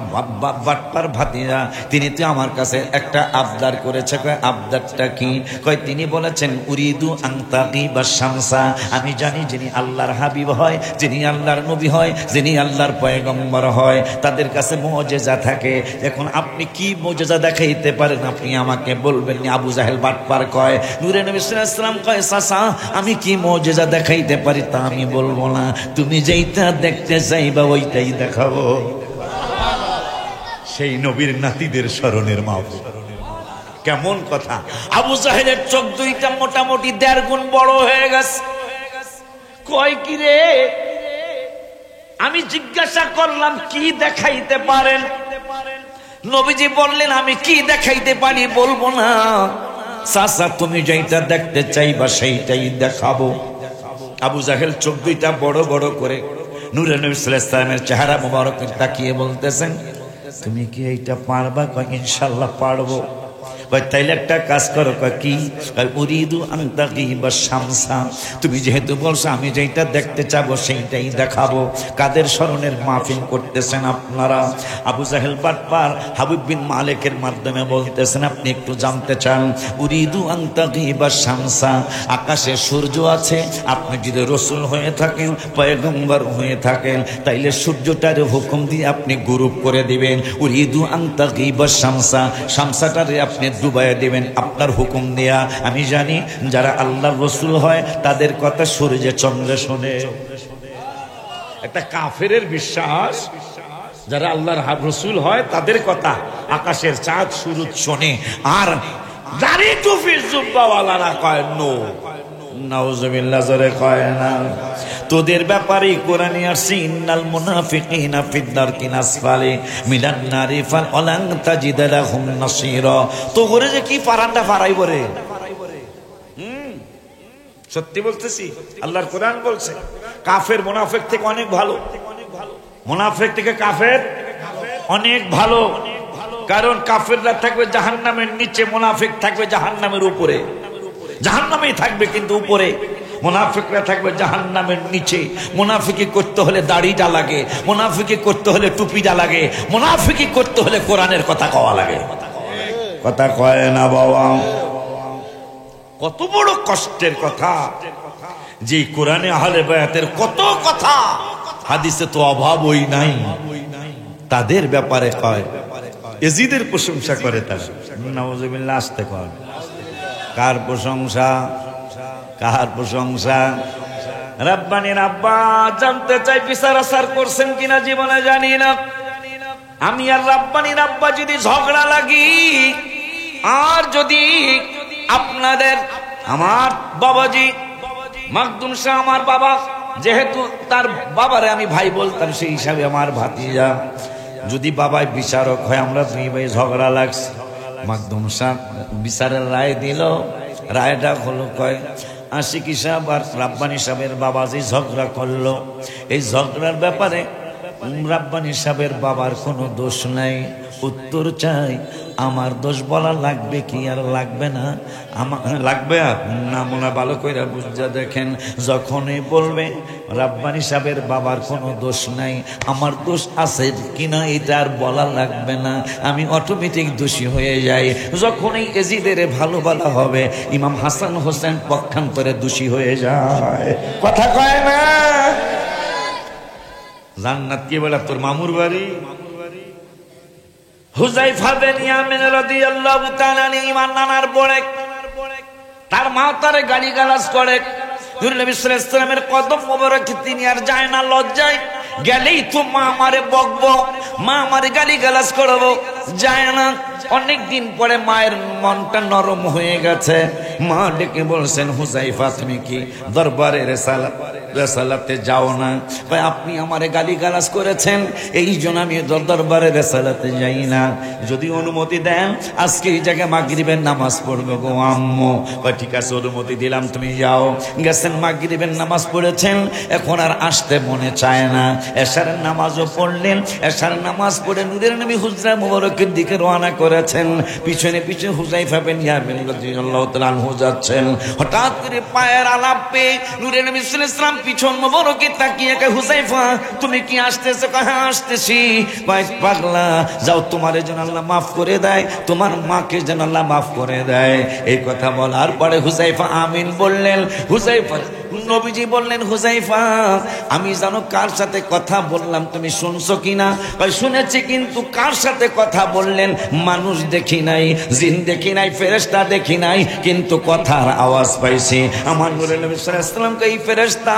বাটপার ভাতিজা, তিনি তো আমার কাছে একটা আবদার করেছে। কয় আবদারটা কি? কয় তিনি বলেছেন উরিদু আনতাগিবা শামসা, আমি জানি যিনি আল্লাহর হাবিব হয়, যিনি আল্লাহর নবী হয়, যিনি আল্লাহর পয়গম্বর হয়, তাদের কাছে মুজিজা থাকে। এখন আপনি কি মুজিজা দেখাইতে পারেন আপনি আমাকে বলবেন। আবু জাহেল বাটপার কয়, নূরে নবী সাল্লাল্লাহু আলাইহি সাল্লাম কয়, চাচা আমি কি মুজিজা দেখাইতে পারি তা আমি বলবো না, তুমি যেইটা দেখতে চাইবা ওইটাই দেখাবো। সেই নবীর নাতিদের স্মরণের মাহফিল। কেমন কথা! আবু জাহেলের চোখ দুইটা মোটামুটি 1.5 গুণ বড় হয়ে গেছে। কয় কি রে? আমি জিজ্ঞাসা করলাম কি দেখাইতে পারেন? নবীজি বললেন আমি কি দেখাইতে পারি বলবো না, চাচা তুমি যেটা দেখতে চাইবা সেইটাই দেখাবো। আবু জাহেল চোখ দুইটা বড় বড় করে নূরে নবী সাল্লাল্লাহু আলাইহি সাল্লামের চেহারা মোবারক তাকিয়ে বলতেছেন, তুমি কি এইটা পারবা? কয় ইনশাআল্লাহ পারবো। তাইলে একটা কাজ করো। কি? উরিদু আনতাগিবা শামসা, তুমি যেহেতু বলছো আমি যেটা দেখতে চাবো সেইটাই দেখাবো। কাদের স্মরণের মাহফিল করতেছেন আপনারা? আবু জাহেল বাটপার হাবিব বিন মালিকের মাধ্যমে বলতেছেন আপনি একটু জানতে চান, উরিদু আনতাগিবা শামসা, আকাশে সূর্য আছে, আপনি যদি রসুল হয়ে থাকেন, পয়গম্বর হয়ে থাকেন, তাইলে সূর্যটার হুকুম দিয়ে আপনি গ্রুপ করে দিবেন। উরিদু আনতাগিবা শামসা, শামসাটারে আপনি ডুবাইয়া দিবেন আপনার হুকুম দেয়া। আমি জানি যারা আল্লাহর রসুল হয় তাদের কথা সূর্যে চন্দ্রে শোনে। একটা কাফেরের বিশ্বাস, যারা আল্লাহর রসুল হয় তাদের কথা আকাশের চাঁদ সূরজ শোনে। আর দাড়ি টুপি জুব্বাওয়ালারা কয় নো, নাউজুবিল্লাহ জোরে কয় না। তোদের ব্যাপারে কোরআনে আসছে ইন্নাল মুনাফিকিনা ফিদ দারকিন আসফালি মিনান নারি ফালান তাজিদ লাহুম নাসীরা। তো করে যে কি পারান্ডা ফারাইব রে? সত্যি বলতেছি, আল্লাহর কোরআন বলছে কাফের মুনাফিক থেকে অনেক ভালো। মুনাফিক থেকে কাফের অনেক ভালো, কারণ কাফেররা থাকবে জাহান্নামের নিচে, মুনাফিক থাকবে জাহান্নামের উপরে। জাহান্নামেই থাকবে কিন্তু উপরে, মুনাফিকরা থাকবে জাহান্নামের নিচে। মুনাফিকি করতে হলে দাড়িটা লাগে, মুনাফিকি করতে হলে টুপিটা লাগে, মুনাফিকি করতে হলে কোরআনের কথা কওয়া লাগে। কথা কয় না বাবা? কত বড় কষ্টের কথা যে কোরআনে আহলে বায়াতের কত কথা হাদিসে তো অভাবই নাই। তাদের ব্যাপারে কয়, এজিদের প্রশংসা করে তারা। নাউজুবিল্লাহ, আসতে কয়। কার প্রশংসা? কার প্রশংসা? রাব্বানির আব্বা জানতে চাই বিচার আসার করছেন কিনা জীবনে জানি না। আমি আর রাব্বানির আব্বা যদি ঝগড়া লাগি, আর যদি আপনাদের আমার বাবাজি মাকদুম শাহ আমার বাবা যেহেতু তার বাবারে আমি ভাই বলতাম, সেই হিসাবে আমার ভাতিজা। যদি বাবাই বিচারক হয়, আমরা দুই ভাই ঝগড়া লাগছে, মাকদুম সাহেব বিচারের রায় দিল। রায়টা হলো কয় আশিকি সাহেব আর রাব্বানি সাহেবের বাবা যে ঝগড়া করলো, এই ঝগড়ার ব্যাপারে রাব্বানি সাহেবের বাবার কোনো দোষ নাই। উত্তর চাই, আমার দোষ বলা লাগবে কি আর লাগবে না? আমার লাগবে না, মনে ভালো করে বুঝা দেখেন। যখনই বলবে রাব্বানি সাহেবের বাবার কোনো দোষ নাই, আমার দোষ আছে কিনা এটা আর বলা লাগবে না, আমি অটোমেটিক দোষী হয়ে যাই। যখনই এজিদের ভালো বলা হবে, ইমাম হাসান হোসেন পক্ষান্তরে দোষী হয়ে যায়। কথা কয় না? জান্নাত কি বলে তোর মামুর বাড়ি? হুযায়ফা বিন ইয়ামিন রাদিয়াল্লাহু তাআলা ইমান নানার পরে তার মা তারে গালিগালাজ করে। নবী সাল্লাল্লাহু আলাইহি ওয়াসাল্লামের কদম মোবারক তিনি আর যায় না, লজ্জায় গেলেই তো মা আমারে বকবো, মা আমারে গালিগালাজ করবো, যায় না। অনেক দিন পরে মায়ের মনটা নরম হয়ে গেছে। মা ডেকে বলছেন, হুযায়ফা তুমি কি দরবারে রেসালাতে যাও না? ভাই আপনি আমারে গালিগালাজ করেছেন, এই জন্য আমি দরবারে রেসালাতে যাই না। যদি অনুমতি দেন আজকে এই জায়গায় মাগরিবের নামাজ পড়বো গো আম্মু। ভাই ঠিক আছে, অনুমতি দিলাম, তুমি যাও। গেছেন, মাগরিবের নামাজ পড়েছেন, এখন আর আসতে মনে চায় না। এশারের নামাজও পড়লেন, এশার নামাজ পড়ে নূরের নবী হুজরা মুবারকের দিকে রওনা করেছেন। পিছনে পিছনে হুযায়ফা বিন ইয়ামিন রাদিয়াল্লাহু তাআলা আনহু যাচ্ছেন। হঠাৎ করে পায়ের আলাপ পেয়ে নূরের নবী সাল্লাল্লাহু আলাইহি ওয়াসাল্লাম পিছন মুবারকে তাকিয়ে কে, হুযায়ফা তুমি কি আসতেছো? হ্যাঁ আসতেছি। ভাই পাগলা, যাও তোমার যেন আল্লাহ মাফ করে দেয়, তোমার মাকে যেন আল্লাহ মাফ করে দেয়। এই কথা বলার পরে হুযায়ফা আমিন বললেন। হুযায়ফা নবীজি বললেন, হুযায়ফা আমি জানো কার সাথে কথা বললাম, তুমি শুনছো কিনা? ভাই শুনেছি, কিন্তু কার সাথে কথা বললেন? মানুষ দেখি নাই, জিন দেখি নাই, ফেরেশতা দেখি নাই, কিন্তু কথার আওয়াজ পাইছি। আমার নূরের নবী সাল্লাল্লাহু আলাইহি ওয়াসাল্লাম এই ফেরেশতা,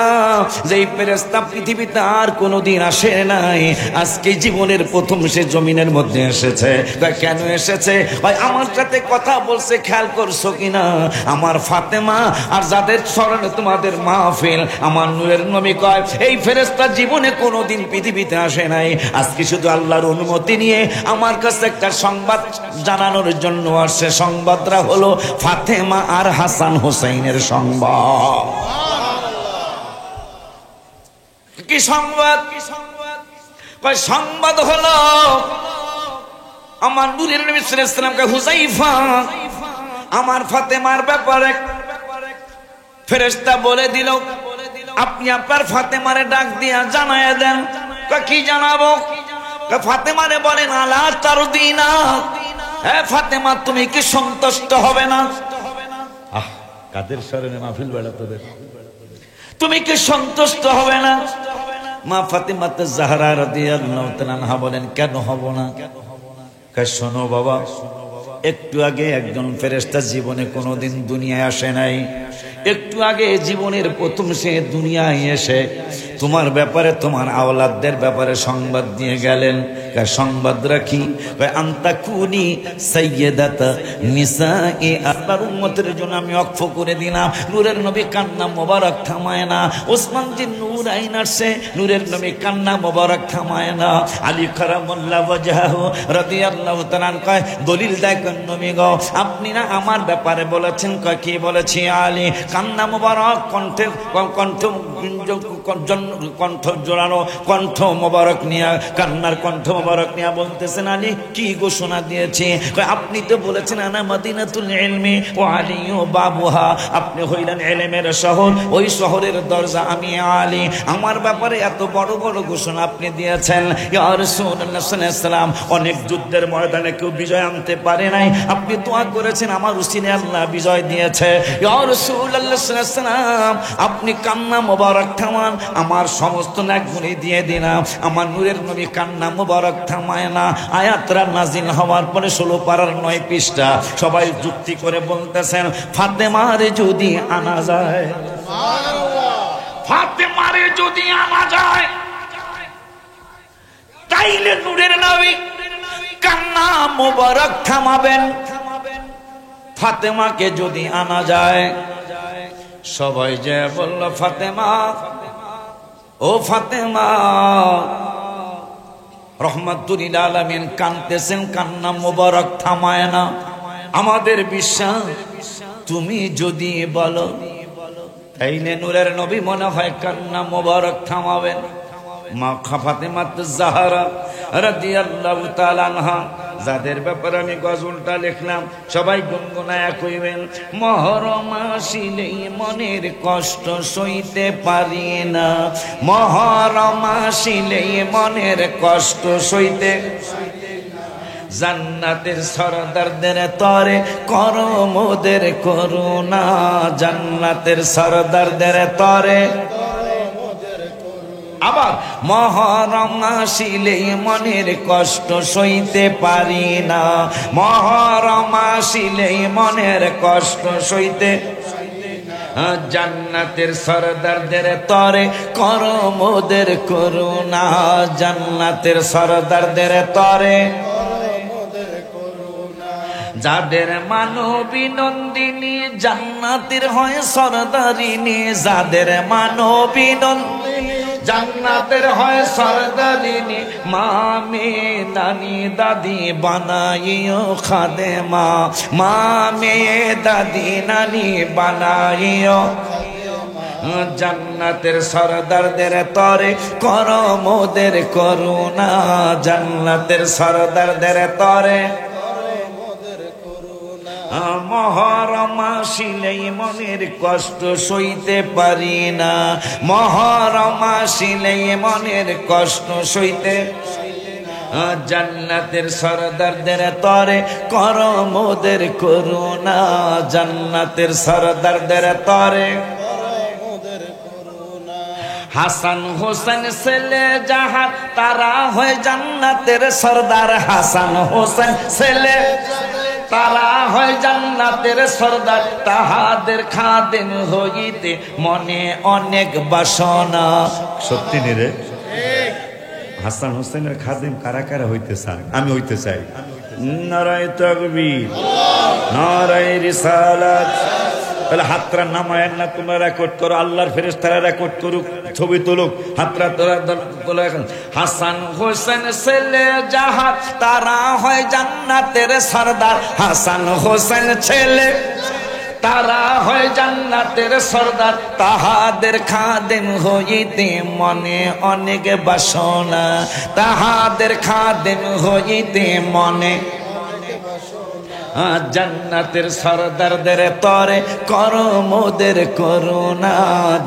যেই ফেরেশতা পৃথিবীতে আর কোনোদিন আসে নাই, আজকে জীবনের প্রথম সে জমিনের মধ্যে এসেছে। কেন এসেছে? ভাই আমার সাথে কথা বলছে, খেয়াল করছো কিনা? আমার ফাতেমা আর যাদের স্মরণে তোমাদের মাহফিল, আমার নূরের নবী কয় এই ফেরেশতা জীবনে কোনোদিন পৃথিবীতে আসে নাই, আজকে শুধু আল্লাহর অনুমতি নিয়ে আমার কাছে একটা সংবাদ জানানোর জন্য আসছে। সংবাদটা হলো ফাতেমা আর হাসান হোসেইনের সংবাদ। কি সংবাদ? সংবাদ হলো আমার নূরের নবী সাল্লাল্লাহু আলাইহি ওয়াসাল্লামকে, হুযায়ফা আমার ফাতেমার ব্যাপারে ফেরেশতা বলে দিল, আপনি আপনার ফাতেমারে ডাক দিয়া জানায় দেন। কি জানাবো? ফাতেমারে বলেন, আলা তারদিনা, হে ফাতেমা তুমি কি সন্তুষ্ট হবে না? আহ কাদের স্মরণে মাহফিল বেড়া তোদের, তুমি কি সন্তুষ্ট হবে না? মা ফাতেমা জাহরা রাদিয়াল্লাহু তাআলা আনহা বলেন, কেন হব না? শোনো বাবা, একটু আগে একজন ফেরেশতা জীবনে কোনোদিন দুনিয়ায় আসে নাই, একটু আগে জীবনের প্রথম সে দুনিয়ায় এসে তোমার ব্যাপারে, তোমার আওলাদদের ব্যাপারে সংবাদ দিয়ে গেলেন। সংবাদ রাখি আনতা কুনি সাইয়্যিদাতা নিসাই, আপনার উম্মতের জন্য আমি ওয়াকফ করে দিলাম। নূরের নবী কান্না মোবারক থামায় না। ওসমান জি নূর আইন আসছে, নূরের নবী কান্না মোবারক থামায় না। আলী কারামাল্লাহু ওয়াজহাহু রাদিয়াল্লাহু তাআলা কয়, দলিল দেয় নবী গো, আপনি না আমার ব্যাপারে বলেছেন। কয় কি বলেছি? আলী কান্না মোবারক কণ্ঠে কণ্ঠ জোড়ানো কণ্ঠ মোবারক নিয়ে, কান্নার কণ্ঠ মোবারক নিয়ে বলতেছেন, আলী কি ঘোষণা দিয়েছে? আপনি তো বলেছেন আনা মদিনাতুল ইলমি ওয়া আলিয়ু বাবুহা, আপনি হইলেন ইলমের শহর, ওই শহরের দরজা আমি আলী। আমার ব্যাপারে এত বড় বড় ঘোষণা আপনি দিয়েছেন। ইয়া রাসূলুল্লাহ সাল্লাল্লাহু আলাইহি ওয়াসাল্লাম, অনেক যুদ্ধের ময়দানে কেউ বিজয় আনতে পারে নাই, আপনি দোয়া করেছেন আমার উসিলায় আল্লাহ বিজয় দিয়েছে। ইয়া রাসূলুল্লাহ সাল্লাল্লাহু আলাইহি ওয়াসাল্লাম, আপনি কান্না মোবারক থামান, আমার সমস্ত নেকগুলি দিয়ে দিলাম। আমার নূরের নবী কান্না মোবারক থামায় না। আয়াতরা নাজিল হওয়ার পরে 16 পারার 9 পৃষ্ঠা সবাই যুক্তি করে বলতেছেন, ফাতেমারে যদি আনা যায়, ফাতেমারে যদি আনা যায়, তাইলে নূরের নবী কান্না মোবারক থামাবেন। ফাতেমাকে যদি আনা যায়, সবাই যে বলল ফাতেমা ও ফাতেমা রহমাতুল লিল আলামিন কাঁদতেছেন, কান্না মোবারক থামায় না। আমাদের বিশ্বাস তুমি যদি বলো তাইলে নূরের নবী মনে হয় কান্না মোবারক থামাবেন। মা ফাতেমা জাহরা রাদিয়াল্লাহু তাআলা আনহা, যাদের ব্যাপারে আমি গজলটা লিখলাম, সবাই গুনগুনায়া কইবেন, মহরম আসিলেই মনের কষ্ট সইতে পারি না, মহরম আসিলেই মনের কষ্ট সইতে, জান্নাতের সরদারদের তরে করো মোদের করুণা, জান্নাতের সরদারদের তরে। আবার মহরম আসিলেই মনের কষ্ট সইতে পারি না, মহরম আসিলেই মনের কষ্ট সইতে, জান্নাতের সরদারদের তরে করো মোদের করুণা, জান্নাতের সরদারদের তরে। যাদের মানবী নন্দিনী জান্নাতের হয় সরদারিনী, যাদের মানবী নন্দিনী জান্নাতের হয় সরদারিনী, মামে নানি দাদি বানাইও খাদেমা, মামে দাদি নানি বানাইও, জান্নাতের সরদারদের তরে করো মোদের করুণা, জান্নাতের সরদারদের তরে। মহরম আসিলেই মনের কষ্ট সইতে পারি না, মহরম আসিলেই মনের কষ্ট সইতে, জান্নাতের সরদারদের তরে করো মোদের করুণা, জান্নাতের সরদারদের তরে। হাসান হোসেন ছেলে যাহার তারা হয় জান্নাতের সরদার, হাসান হোসেন ছেলে তারা হয় জান্নাতের সরদার, তাহাদের খাদেম হইতে মনে অনেক বাসনা। সত্যি রে, হাসান হোসেনের খাদেম কারা কারা হইতে চান? আমি হইতে চাই। নারায়ে তাকবীর, নারায়ে রিসালাত। তাহলে হাতরা নামায়ের না, তোমরা রেকর্ড করো, আল্লাহর ফেরেশতারা রেকর্ড করুক, ছবি তুলুক, হাতরা তোলা। হাসান হোসেন ছেলে যাহার তারা হয় জান্নাতের সরদার, হাসান হোসেন ছেলে তারা হয় জান্নাতের সরদার, তাহাদের খাদেম হইতে মনে অনেক বাসনা, তাহাদের খাদেম হইতে মনে, জান্নাতের সরদারদের তরে করো মোদের করুণা,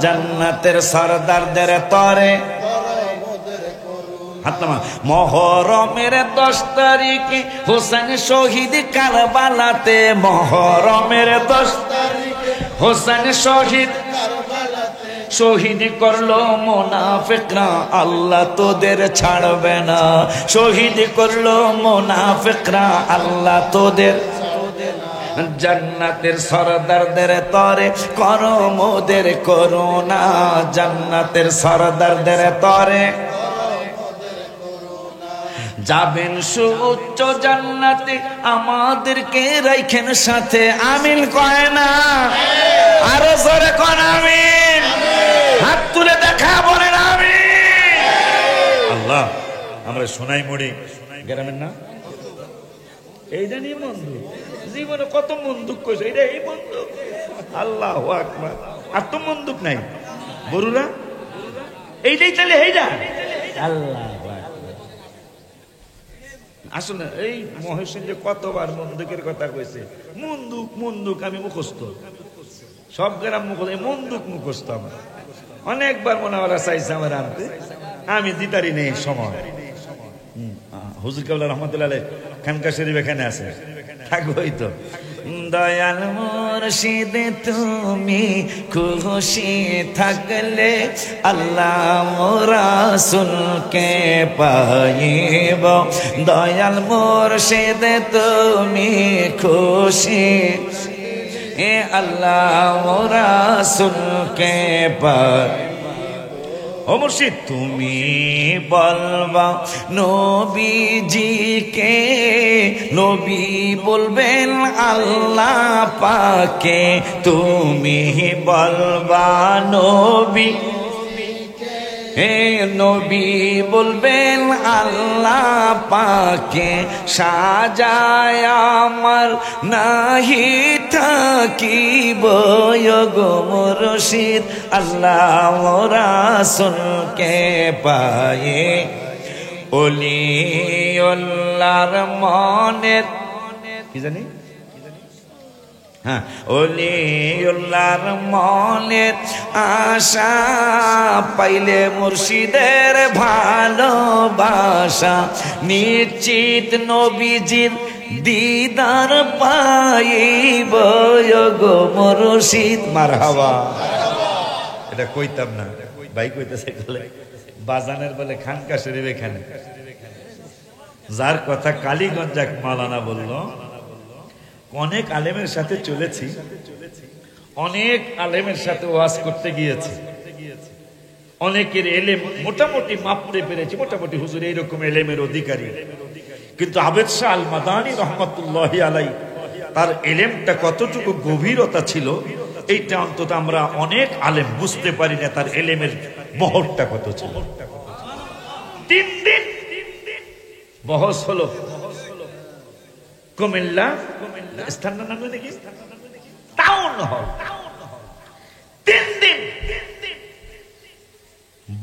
জান্নাতের সরদারদের তরে। মহরমের 10 তারিখে হোসেন শহীদ কারবালাতে, মহরমের 10 তারিখে হোসেন শহীদ শহীদ করলো মুনাফিকরা, আল্লাহ তোদের ছাড়বে না, শহীদ করলো মুনাফিকরা, আল্লাহ তোদের, জান্নাতের সরদারদের তরে করো মোদের করুণা, জান্নাতের সরদারদের তরে। যাবেন সুউচ্চ জান্নাতে আমাদেরকে রাখেন সাথে, আমিন কয় না? আরো জোরে কোন আমিন, হাত তুলে দেখা বলেন আমিন। আল্লাহ আমরা শোনাই মরি গ্রামের না, এই জানি বন্দুক জীবনে কত বন্দুক কইছে, এটা এই বন্দুক, আল্লাহু আকবার। আর তো বন্দুক নাই বড়ুরা, এইটাই চলে, এইটা আল্লাহ। আসলে এই মহেশন যে কতবার বন্দুকের কথা কইছে, বন্দুক বন্দুক আমি মুখস্থ, সব গ্রাম মুখস্থ, বন্দুক মুখস্থ আমার। অনেকবার মনে ওরা চাইছে আমার আনতে, আমি দিতারি নেই সময়। হুজুর কেবলা রহমতুল্লাহ আলাইহি খানকা শরীফ এখানে আছে, থাকবোই তো। দয়াল মুর্শিদ তুমি খুশি থাকলে আল্লাহ রাসূলকে পাইব, দয়াল মুর্শিদ তুমি খুশি আল্লাহ রাসূলকে পাইব। ও মুর্শিদ তুমি বলবা নবীজিকে, নবী বলবেন আল্লাহ পাকে, তুমি বলবা নবী হে নবী বলবেন আল্লাহ পাকে সাজায় আমার নাহি থাকিব গো মুর্শিদ আল্লাহ রাসূলকে পায়ে ওলিউল্লাহর মনের কি জানি হ্যাঁ ওলিউল্লাহর মনের আশা পাইলে মুর্শিদের ভালোবাসা নিশ্চিত নবীজির দিদার পাইব গো মুর্শিদ মারহাবা। এটা কইতাম না ভাই কইতেছে বলে বাজানের বলে খানকা শরীফ এখানে যার কথা কালীগঞ্জ এক মাওলানা বলল অনেক আলেমের সাথে চলেছি অনেক আলেমের সাথে ওয়াজ করতে গিয়েছি অনেকের এলেম মোটামুটি মাপতে পেরেছি মোটামুটি হুজুর এইরকম এলেমের অধিকারী কিন্তু আবেদ শাহ আল মাদানী রহমতুল্লাহি আলাইহি তার এলেমটা কতটুকু গভীরতা ছিল এইটা অন্তত আমরা অনেক আলেম বুঝতে পারি না তার এলেমের বহরটা কত ছিল। 3 দিন বহস হলো কুমিল্লা স্থানের নাম দেখি টাউন হল 3 দিন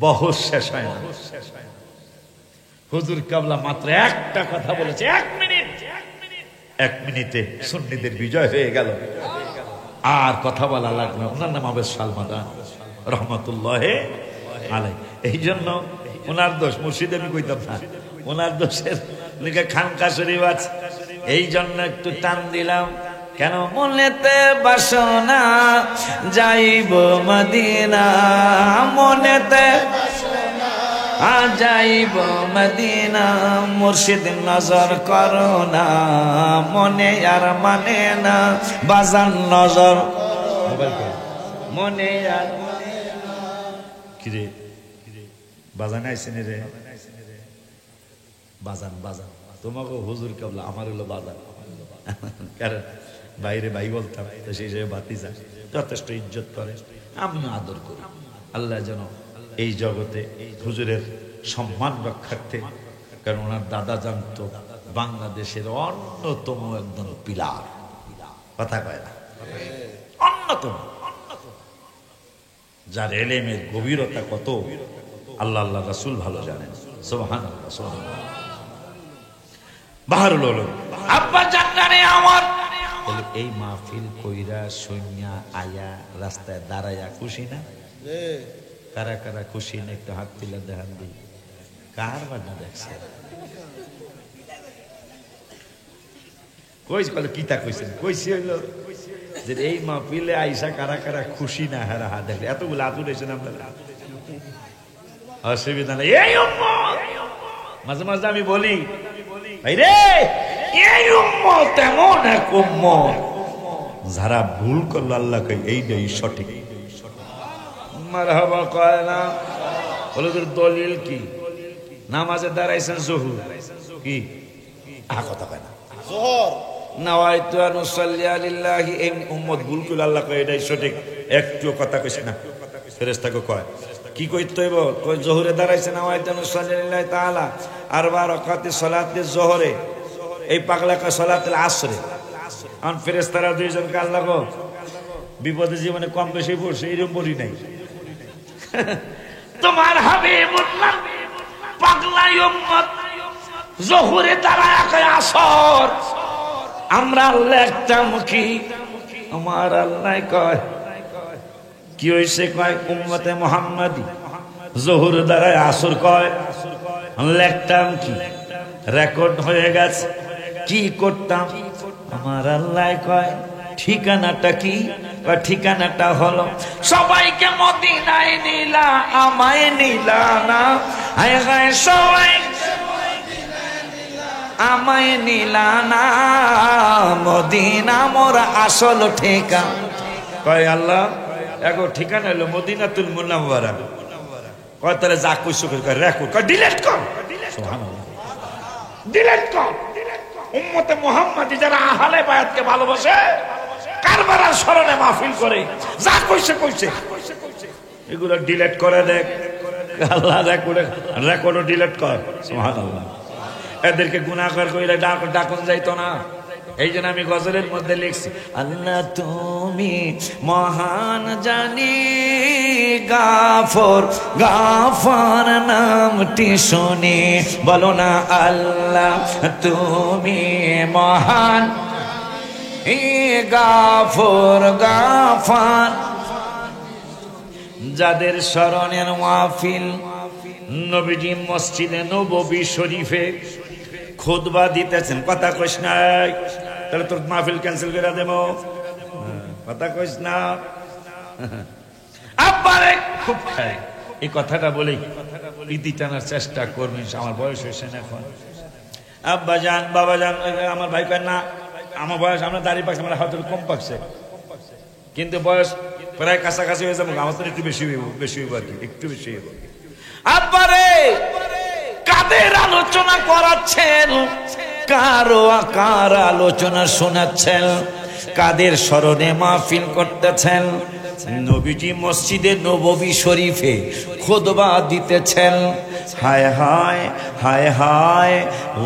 বহস শেষ হয় না। হুজুর কাবলা মাত্র একটা কথা বলেছে 1 মিনিটে সুন্নিদের বিজয় হয়ে গেল আর কথা বলা লাগলো। ওনার নাম আবেদ শাহ মাদানী রহমতুল্লাহি আলাইহি। এই জন্য ওনার দোষ মুর্শিদ আমি কইতাম না ওনার দোষের লিখে খানকা শরীফ আছে এই জন্য একটু টান দিলাম। কেন মনেতে বাসনা যাইব মদিনা মনেতে যাইব মদিনা মুর্শিদ নজর করো না মনে আর মানে না বাজান নজর মনে আর কিরে বাজান আইসেন রে বাজান বাজান তোমাকে হুজুর কাবলা আমার হলো বাজান কারণ বাইরে ভাই বলতাম তো সেই হিসেবে ভাতিজা যথেষ্ট ইজ্জত করে আমিও আদর করি। আল্লাহ যেন এই জগতে হুজুরের সম্মান রক্ষার্থে কারণ ওনার দাদা জানতো বাংলাদেশের অন্যতম একজন পিলার কথা কয় না অন্যতম যার এলেমের গভীরতা কত আল্লাহ আল্লাহ রাসূল ভালো জানেন। সুবহানাল্লাহ সুবহানাল্লাহ বাহারুল উলুম আব্বা জান্নারে আমার বলে এই মাহফিল কইরা সৈন্যা আয়া রাস্তায় দাঁড়ায়া খুশি না কারা কারা খুশি না একটু হাত তুলে দেখান দিই কার বাজনা দেখছে কইস বলে কিতা কইছেন কইছি হইল যে এই মাহফিলে আইসা কারা কারা খুশি না হারা হাত দেখলে এতগুলো আতুর এসেন আপনারা অসুবিধা নেই। এই উম্মত মাঝে মাঝে আমি বলি ভাই রে এই উম্মত এমন এক উম্মত যারা ভুল করলো আল্লাহ কই এইটাই সঠিক মারহাবা কয় না বলে তোর দলিল কি নামাজে দাঁড়াইছেন জোহর কি কথা কয় না জোহর নাওয়াইতু আন উসাল্লি লিল্লাহি এই উম্মত ভুল করলো আল্লাহ কই এটাই সঠিক একটু কথা কইছে না ফেরেশতাকে কয় কি কইতে হইব কই জোহরে দাঁড়াইছে নাওয়াইতু আন উসাল্লি লিল্লাহি তাআলা আরবা রাকাতি সালাতে জোহরে এই পাগলা কা সালাতুল আসরে আন ফেরেশতারা দুইজনকে আল্লাহ গো বিপদে জীবনে কম বেশি পড়ছে এরকম বলি নাই তোমার হাবিবুল্লাহ পাগলা উম্মত জোহরে দাঁড়ায় কয় আসর আমরা আল্লাহ একটা মুখী আমার আল্লাহ কয় কি হইছে কয় উম্মতে মুহাম্মাদি জোহর দাঁড়ায় আসর কয় লেখতাম কি রেকর্ড হয়ে গেছে কি করতাম আমার আল্লাহ কয় ঠিকানাটা কি ঠিকানাটা হলো সবাইকে মদিনায় নিলা আমায় নিলা না হায় হায় সবাই আমায় নিলা না মদিনা মোর আসল ঠিকানা কয় আল্লাহ এগো ঠিকানা হলো মদিনাতুল মুনাওয়ারা কয় তাহলে যা কইছো কয় রেকর্ড কয় ডিলিট কর সুবহানাল্লাহ ডিলিট কর উম্মতে মুহাম্মাদি যারা আহলে বায়াতকে ভালোবাসে কারবালার স্মরণে মাহফিল করে যা কইছে কইছে এগুলো ডিলিট করে দেখ আল্লাহ রেকর্ডও ডিলিট কর, সুবহানাল্লাহ। এদেরকে গুনাহগার কইরা ডাকন যাইতো না। এই জন্য আমি গজলের মধ্যে লিখছি, আল্লাহ তুমি মহান জানি, গাফর গাফর নামটি শুনি, বলো না আল্লাহ তুমি মহান, গাফর গাফর। যাদের স্মরণের মাহফিল, নবীজি মসজিদে নববী শরীফে খুতবা দিতেছেন, কথা কইস নাই তাহলে তোর মাহফিল ক্যান্সেল করে দেব, কথা কইস না। আব্বারে খুব খায় এই কথাটা বলেই ইতি টানার চেষ্টা করবেন, আমার বয়স হয়েছে না এখন। আব্বা যান বাবা যান, আমার ভাই কয় না আমার বয়স, আমরা দাঁড়িয়ে পাচ্ছি, আমার হয়তো কম পাচ্ছে, কিন্তু বয়স প্রায় কাছাকাছি হয়ে যাবো, আমার তো একটু বেশি হইব আর কি, একটু বেশি হইব। আব্বারে কাদের আলোচনা করাচ্ছেন, কার আলোচনা শোনাচ্ছেন, কাদের স্মরণে মাহফিল করতেছেন? নবীজি মসজিদে নববী শরীফে খুতবা দিতেছেন। হায় হায় হায় হায়,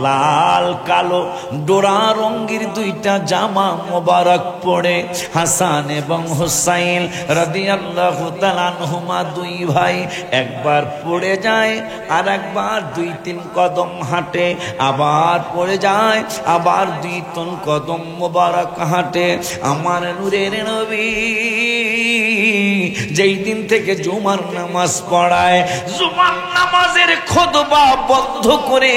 লাল কালো ডোরা রঙের দুইটা জামা মোবারক পরে হাসান এবং হুসাইন রাদিয়াল্লাহু তাআলা আনহুমা দুই ভাই একবার পড়ে যায়, আর একবার 2-3 কদম হাঁটে, আবার পড়ে যায়, আবার 2-3 কদম মোবারক হাঁটে। আমার নূরের নবী যেই দিন থেকে জুমার নামাজ পড়ায়, জুমার নামাজের খুতবা বন্ধ করে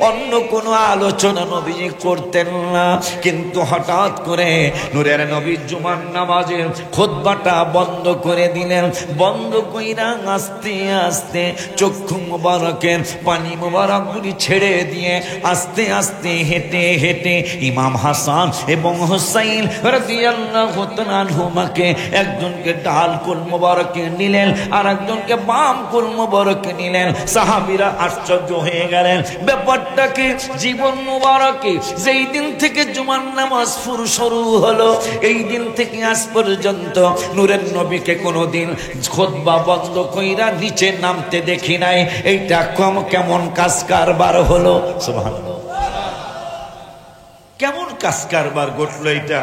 অন্য কোনো আলোচনা নবীজি করতেন না, কিন্তু হঠাৎ করে নূরের নবী জুমার নামাজের খুতবাটা বন্ধ করে দিলেন। বন্ধ কইরা আস্তে আস্তে চক্ষু মোবারকের পানি মোবারকগুলি ছেড়ে দিয়ে আস্তে আস্তে হেঁটে হেঁটে ইমাম হাসান এবং হুসাইন রাদিয়াল্লাহু তাআলা আনহুমাকে, একজনকে ডাল কুল মোবারকে নিলেন আর একজনকে বাম কুল মোবারকে নিলেন। সাহাবীরা আশ্চর্য হয়ে গেলেন, ব্যাপারটা কি? জীবন মোবারকে যেই দিন থেকে জুমার নামাজ শুরু হলো, এই দিন থেকে আজ পর্যন্ত নূরের নবীকে কোনোদিন খুতবা বন্ধ কইরা নিচে নামতে দেখি নাই। এইটা কেমন কাজ কারবার হলো, সুবহানাল্লাহ, কেমন কাজ কারবার ঘটলো এটা?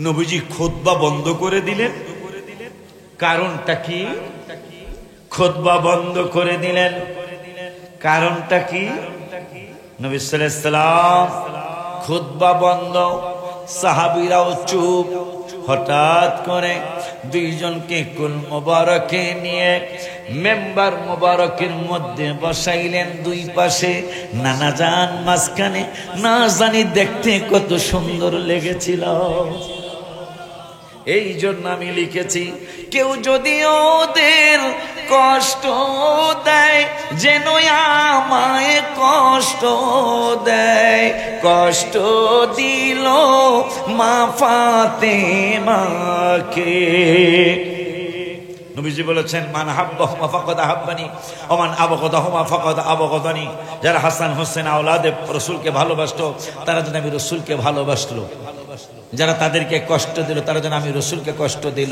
নবীজি খুতবা বন্ধ করে দিলেন, কারণটা কি? খুতবা বন্ধ করে দিলেন, কারণটা কি? নবী সাল্লাল্লাহু আলাইহি ওয়াসাল্লাম খুতবা বন্ধ, সাহাবীরাও চুপ। হঠাৎ করে দুইজনকে কুল মোবারকে নিয়ে মেম্বার মোবারকের মধ্যে বসাইলেন, দুই পাশে নানা জান মাঝখানে। না জানি দেখতে কত সুন্দর লেগেছিল। এই জন্য আমি লিখেছি, কেউ যদি ওদের কষ্ট দেয় যেন আমায় কষ্ট দেয়, কষ্ট দিল মা ফাতেমাকে। নবীজি বলেছেন, মান হাব্বাহুমা ফাকাদ আহাব্বানি ওয়া মান আবগাদাহুমা ফাকাদ আবগাদানি। যারা হাসান হোসেন আওলাদে রাসূলকে ভালোবাসতো তারা যেন আমি রাসূলকে ভালোবাসলো, যারা তাদেরকে কষ্ট দিল তারা যেন আমি রাসূলকে কষ্ট দিল।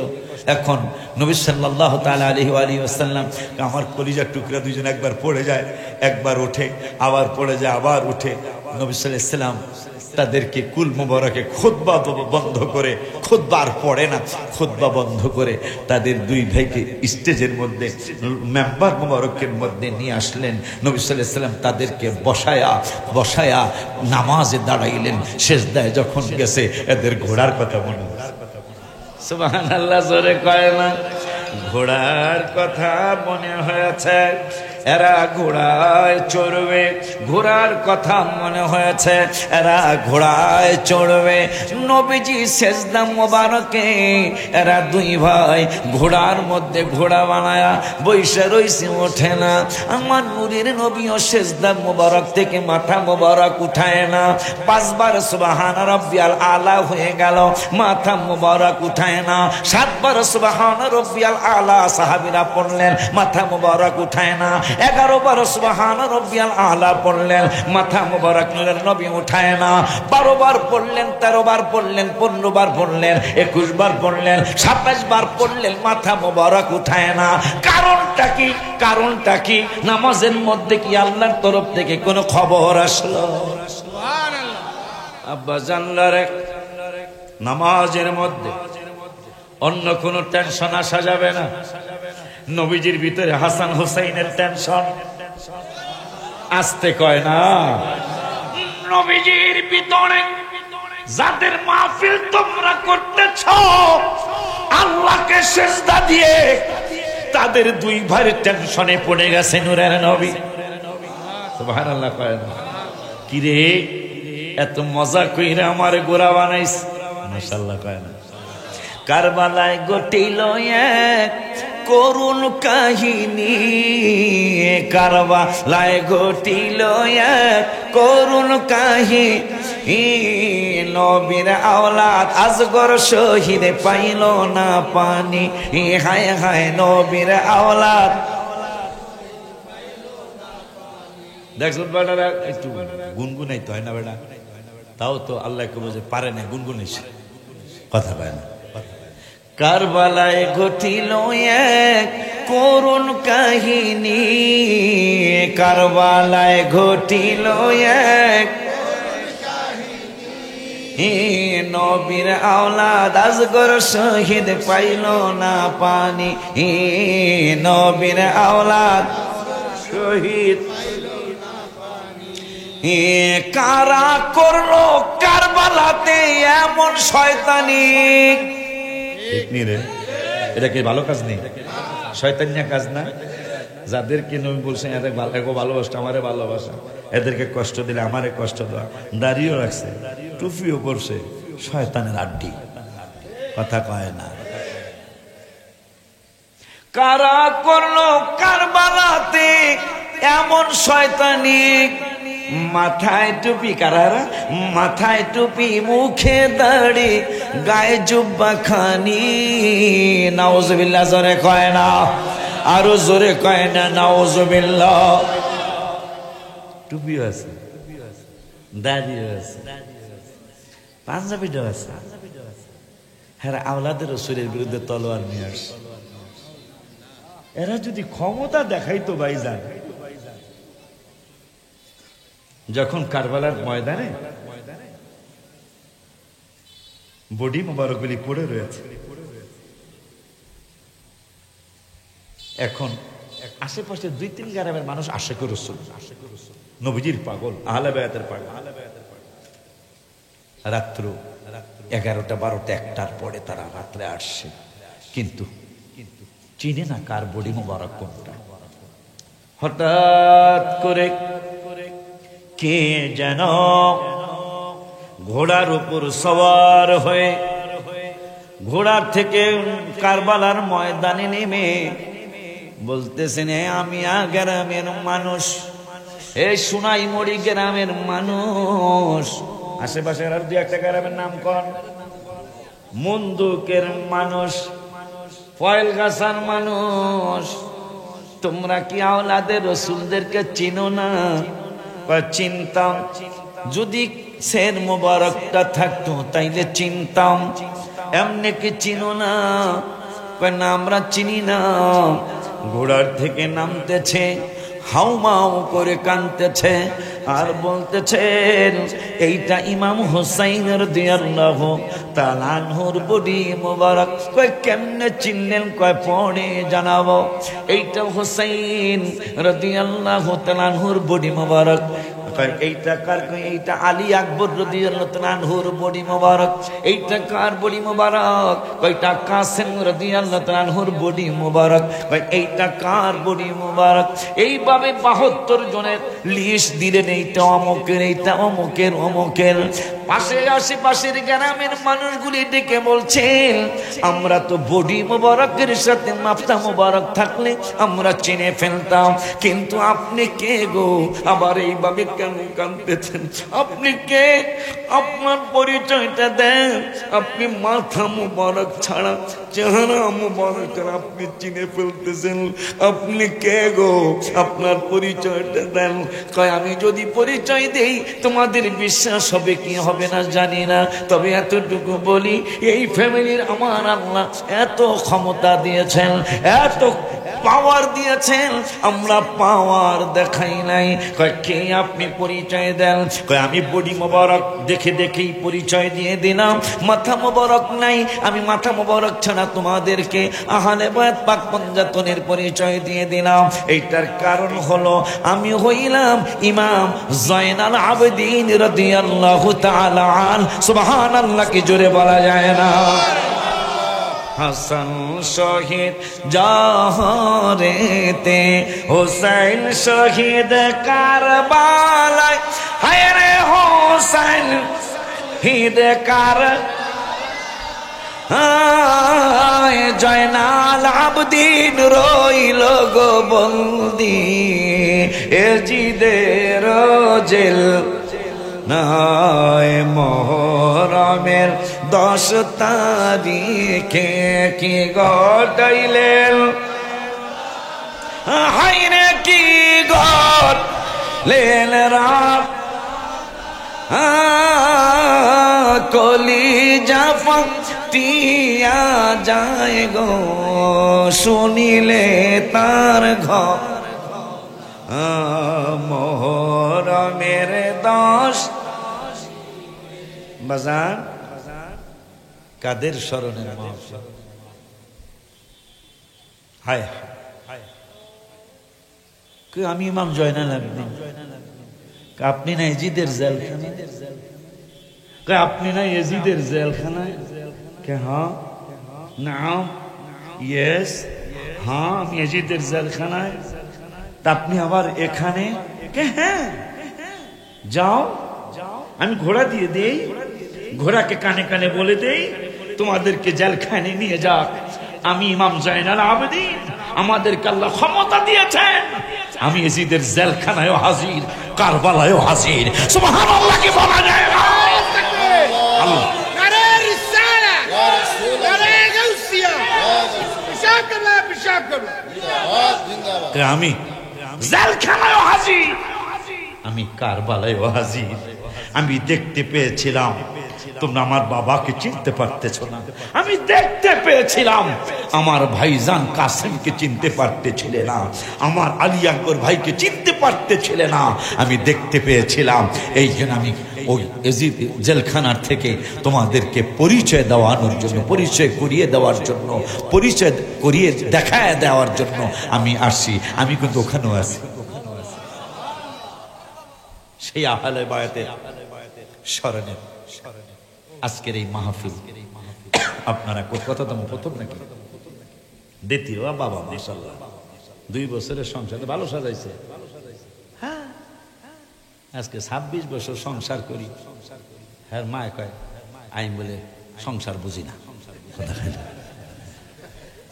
এখন নবী সাল্লাল্লাহু তাআলা আলাইহি ওয়া আলিহি ওয়াসাল্লাম, আমার কলিজার টুকরা দুইজন একবার পড়ে যায়, একবার ওঠে, আবার পড়ে যায়, আবার উঠে। নবী সাল্লাল্লাহু আলাইহি ওয়াসাল্লাম তাদেরকে কুল মোবারকে খুতবা বন্ধ করে, খুতবা আর পড়ে না, খুতবা বন্ধ করে তাদের দুই ভাইকে স্টেজের মধ্যে মেম্বার মোবারকের মধ্যে নিয়ে আসলেন। নবী সাল্লাল্লাহু আলাইহি ওয়াসাল্লাম তাদেরকে বসায়া নামাজে দাঁড়াইলেন। সেজদায় যখন গেছে এদের ঘোড়ার কথা মনে হলো, সুবহানাল্লাহ, জোরে কয় না? ঘোড়ার কথা মনে হয়েছে, এরা ঘোড়ায় চড়বে, ঘোড়ার কথা মনে হয়েছে, এরা ঘোড়ায় চড়বে। নবীজি সেজদা মোবারকে এরা দুই ভাই ঘোড়ার মধ্যে ঘোড়া বানায়া বৈশা রইছে, ওঠে না। আমার নূরের নবীও সেজদা মোবারক থেকে মাথা মোবারক উঠায় না। 5 বার সুবহান রাব্বিয়াল আলা হয়ে গেল, মাথা মোবারক উঠায় না। 7 বার সুবহান রাব্বিয়াল আলা সাহাবীরা পড়লেন, মাথা মোবারক উঠায় না। 11 বার সুবহান রাব্বিয়াল আলা পড়লেন, মাথা মোবারক নূরের নবী উঠায় না। 12 বার পড়লেন, 13 বার পড়লেন, 15 বার পড়লেন, 21 বার পড়লেন, 27 বার পড়লেন, মাথা মোবারক উঠায় না। কারণটা কি? কারণটা কি? নামাজের মধ্যে কি আল্লাহর তরফ থেকে কোনো খবর আসলো? সুবহানাল্লাহ। আব্বা জানলারে নামাজের মধ্যে অন্য কোনো টেনশন আসা যাবে না। নবীজির ভিতরে হাসান হুসাইনের টেনশন আসতে কয় না। নবীজির ভিতরে যাদের মাহফিল তোমরা করতেছ আল্লাহকে সিজদা দিয়ে, তাদের দুই ভাইয়ের টেনশনে পড়ে গেছে নূরের নবী। সুবহানাল্লাহ কয় না? কি রে এত মজা কইরা আমারে গোরা বানাইস? মাশাআল্লাহ কয় না? কারবালায় ঘটিল এক করুণ কাহিনী, কারবালায় ঘটিল এক করুণ কাহিনী, নবীর আওলাদ আজগর শহীদ পাইল না পানি। হায় হায় নবীর আওলাদ। দেখছ বেটারা একটু গুনগুনাইতে হয় না বেটা? তাও তো আল্লাহকে বুঝে পারে না, গুনগুনাইছে, কথা পায় না। কারবালায় ঘটিল এক করুণ কাহিনী, কারবালায় ঘটিল এক নবীর আওলাদ আজগর শহীদ পাইল না পানি, নবীর আওলাদ শহীদ। কারা করলো কারবালাতে এমন শয়তানি? এটা কি ভালো কাজ নেই? শয়তানিয়া কাজ না? যাদেরকে নবী বলছেন এদের ভালোবাসা আমারে ভালোবাসা, এদেরকে কষ্ট দিলে আমারে কষ্ট দেওয়া, দাড়িও রাখছে, টুপিও পরছে, শয়তানের আড্ডি, কথা কয় না। কারা করলো কারবালাতে এমন শয়তানি? মাথায় টুপি, কারারা মাথায় টুপি, মুখে দাড়ি, গায়ে জুব্বা খানি। নাউজুবিল্লাহ জোরে কয় না? আরো জোরে কয় না নাউজুবিল্লাহ? টুপিও আছে, দাড়িও আছে, পাঞ্জাবিটাও আছে। হ্যাঁ, আওলাদের রাসূলের বিরুদ্ধে তলোয়ার নিয়ে আসছে। এরা যদি ক্ষমতা দেখাইতো ভাইজান, যখন কারবালার ময়দানে বডি মোবারকগুলি পড়ে রয়েছে, এখন আশেপাশে 2-3 গ্রামের মানুষ আশিক রাসূল, নবীজির পাগল, আহলে বায়াতের পাগল। রাত্র 11টা 12টা 1টার পরে তারা রাত্রে আসছে, কিন্তু চিনে না কার বডি মোবারক কোনটা। হঠাৎ করে কে যেন ঘোড়ার উপর সওয়ার হয়ে ঘোড়ার থেকে কারবালার ময়দানে নেমে বলতেছেন, আমি গ্রামের মানুষ, এই সোনাইমুড়ি গ্রামের মানুষ, আশেপাশের আর 2-1টা গ্রামের নাম কোন, মুন্দুকের মানুষ, ফয়েলগাছার মানুষ, তোমরা কি আওলাদের রাসূলদেরকে চিনো না? চিনতাম, যদি শের মোবারকটা থাকতো তাইলে চিনতাম, এমনি কি চিনো না? না, আমরা চিনি না। ঘোড়ার থেকে নামতেছে, হাউমাউ করে কাঁদতেছে আর বলতেছেন, এইটা ইমাম হুসাইন রাদিয়াল্লাহু তাআলা আনহুর বডি মোবারক। কয় কেমনে চিনলেন? কয় পড়ে জানাবো। এইটা হুসাইন রাদিয়াল্লাহু তাআলা আনহুর বডি মোবারক। এইটা কার? এইটা আলী আকবর রাদিয়াল্লাহু তাআলা আনহুর বডি মোবারক। এইটা কার বডি মোবারক? কয়টা কাসেম রাদিয়াল্লাহু তাআলা আনহুর বডি মোবারক। কয় এইটা কার বডি মোবারক? এইভাবে 72 জনের লিস্ট দিলেন, এইটা অমুকের, এইটা অমুকের, অমুকের। পাশে আশেপাশের গ্রামের মানুষগুলি ডেকে বলছেন, আমরা তো বডি মোবারকের সাথে মাথা মোবারক থাকলে আমরা চিনে ফেলতাম, কিন্তু আপনি কে গো, আবার এইভাবে কেন কাঁদতেছেন? আপনি কে? আপনার পরিচয়টা দেন। আপনি মাথা মোবারক ছাড়া চেহারা মোবারক আপনি চিনে ফেলতেছেন, আপনি কে গো? আপনার পরিচয়টা দেন। কয়, আমি যদি পরিচয় দেই তোমাদের বিশ্বাস হবে কি হবে না জানি না, তবে এতটুকু বলি, এই ফ্যামিলির আমার আল্লাহ এত ক্ষমতা দিয়েছেন, এত পাওয়ার দিয়েছেন, আমরা পাওয়ার দেখাই নাই। কয়, কে আপনি? পরিচয় দেন। কয়, আমি বডি মোবারক দেখে দেখেই পরিচয় দিয়ে দিলাম, মাথা মোবারক নাই, আমি মাথা মোবারক ছাড়া তোমাদেরকে আহলে বায়াত পাক পঞ্জাতনের পরিচয় দিয়ে দিলাম। এইটার কারণ হলো আমি হইলাম ইমাম জয়নাল আবেদিন রাদিয়াল্লাহু তাআলা আন। সুবহানাল্লাহ কি জোরে বলা যায় না? হাসান শহীদ জহরেতে, হোসেন শহীদ কারবালায়, হায় রে হোসেন শহীদ জয়নাল আবেদিন রইল গো বন্দি এজিদের জেল নাই। মুহররমের 10 তারিখে কি ঘটাইলেন, হায়রে কি ঘটাইলেন রাত, কলিজা ফাটিয়া যায় গো শুনিলে তার ঘর। মুহররমের 10 বাজার কাদের স্মরণের মাহফিল। হায় আমি ইমাম জয়নাল আবেদিন, আপনি না এজিদের জেলখানায়? আপনি না এজিদের জেলখানায়? হ্যাঁ, নাম ইয়েস, হ্যাঁ আমি এজিদের জেলখানায়। তা আপনি আবার এখানে? হ্যাঁ, যাও, আমি ঘোড়া দিয়ে দেই, ঘোড়াকে কানে কানে বলে দেই তোমাদেরকে জেলখানায় নিয়ে যাক। আমি ইমাম জয়নাল আবেদিন, আমাদেরকে আল্লাহ ক্ষমতা দিয়েছেন, আমি এজিদের জেলখানায়ও হাজির, কারবালায়ও হাজির। সুবহানাল্লাহ কি বলা যায় না? আল্লাহ আমি জেলখানায়ও হাজির, আমি কারবালায়ও হাজির। আমি দেখতে পেয়েছিলাম তোমরা আমার বাবাকে চিনতে পারতেছ না, আমি দেখতে পেয়েছিলাম আমার ভাইজান কাসেমকে চিনতে পারতেছিলে না, আমার আলী আকবর ভাইকে চিনতে পারতেছিলে না, আমি দেখতে পেয়েছিলাম। এই জন্য আমি ওই এজিদ জেলখানার থেকে তোমাদেরকে পরিচয় দেওয়ানোর জন্য, পরিচয় করিয়ে দেওয়ার জন্য, পরিচয় করিয়ে দেখায় দেওয়ার জন্য আমি আসছি। আমি কিন্তু ওখানেও আছি, সেই আহলে বায়াতের স্মরণে আজকের এই মাহফিল। আপনারা কথা তো প্রথম নাকি দ্বিতীয়? বাবা মাশাআল্লাহ 2 বছরের সংসার ভালো সাজাইছে। হ্যাঁ, আজকে 26 বছর সংসার করি। হ্যাঁ, মায় কয় আমি বলে সংসার বুঝি না।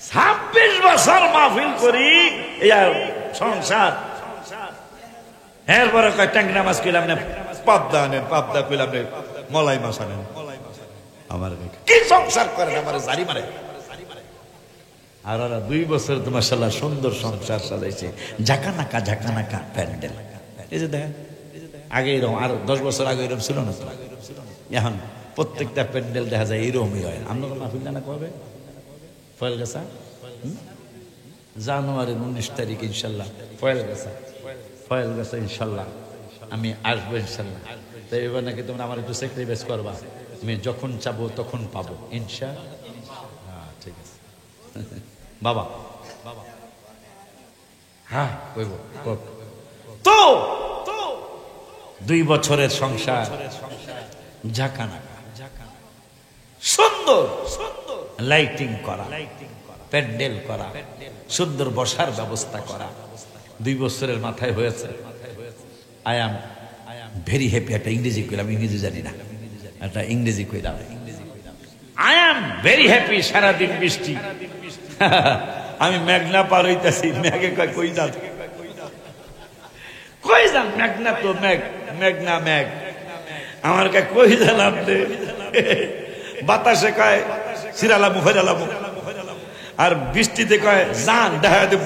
26 বছর মাহফিল করি সংসার। এরপরে কয় ট্যাংরা মাছ কইলাম না, পাবদা আনেন, পাবদা কইলাম না, মলাই মাছ আনেন। আমার কি সংসার করেন, আমার জারি মারে। আর ওরা 2 বছর তো মাশাআল্লাহ সুন্দর সংসার সাজাইছে, ঝাঁকানাকা ঝাঁকানাকা প্যান্ডেল। এই যে দেখেন, আগে এরকম, আর 10 বছর আগে এরকম ছিল না তো। এখন প্রত্যেকটা প্যান্ডেল দেখা যায় এরকমই হয়। আপনার মাহফিল জানা কবে? ফয়েলগাছা জানুয়ারির 19 তারিখ ইনশাল্লাহ। ফয়েলগাছা ইনশাল্লাহ আমি আসবো ইনশাল্লাহ। তো এবার নাকি তোমরা আমার একটু স্যাক্রিফাইস করবা, আমি যখন চাবো তখন পাবো ইনশাআল্লাহ। ঠিক আছে বাবা, হ্যাঁ কইব। তো 2 বছরের সংসার, ঝাঁকানাকা, সুন্দর লাইটিং করা, প্যান্ডেল করা, সুন্দর বসার ব্যবস্থা করা 2 বছরের মাথায় হয়েছে। I am very happy. একটা ইংরেজি কইলাম, ইংরেজি জানি না। একটা ইংরেজি কইরা, আই এম ভেরি হ্যাপি। সারাদিন বৃষ্টি, আমি মেঘনা পার হইতাছি, মেঘে কয় কই যান, কই যান, মেঘনা তো মেঘ, মেঘনা মেঘ, আমার কয় কই যান আপনি? বাতাসে কয় সিরালামু ফেরালামু, আর বৃষ্টিতে কয় যান দেখা দেব।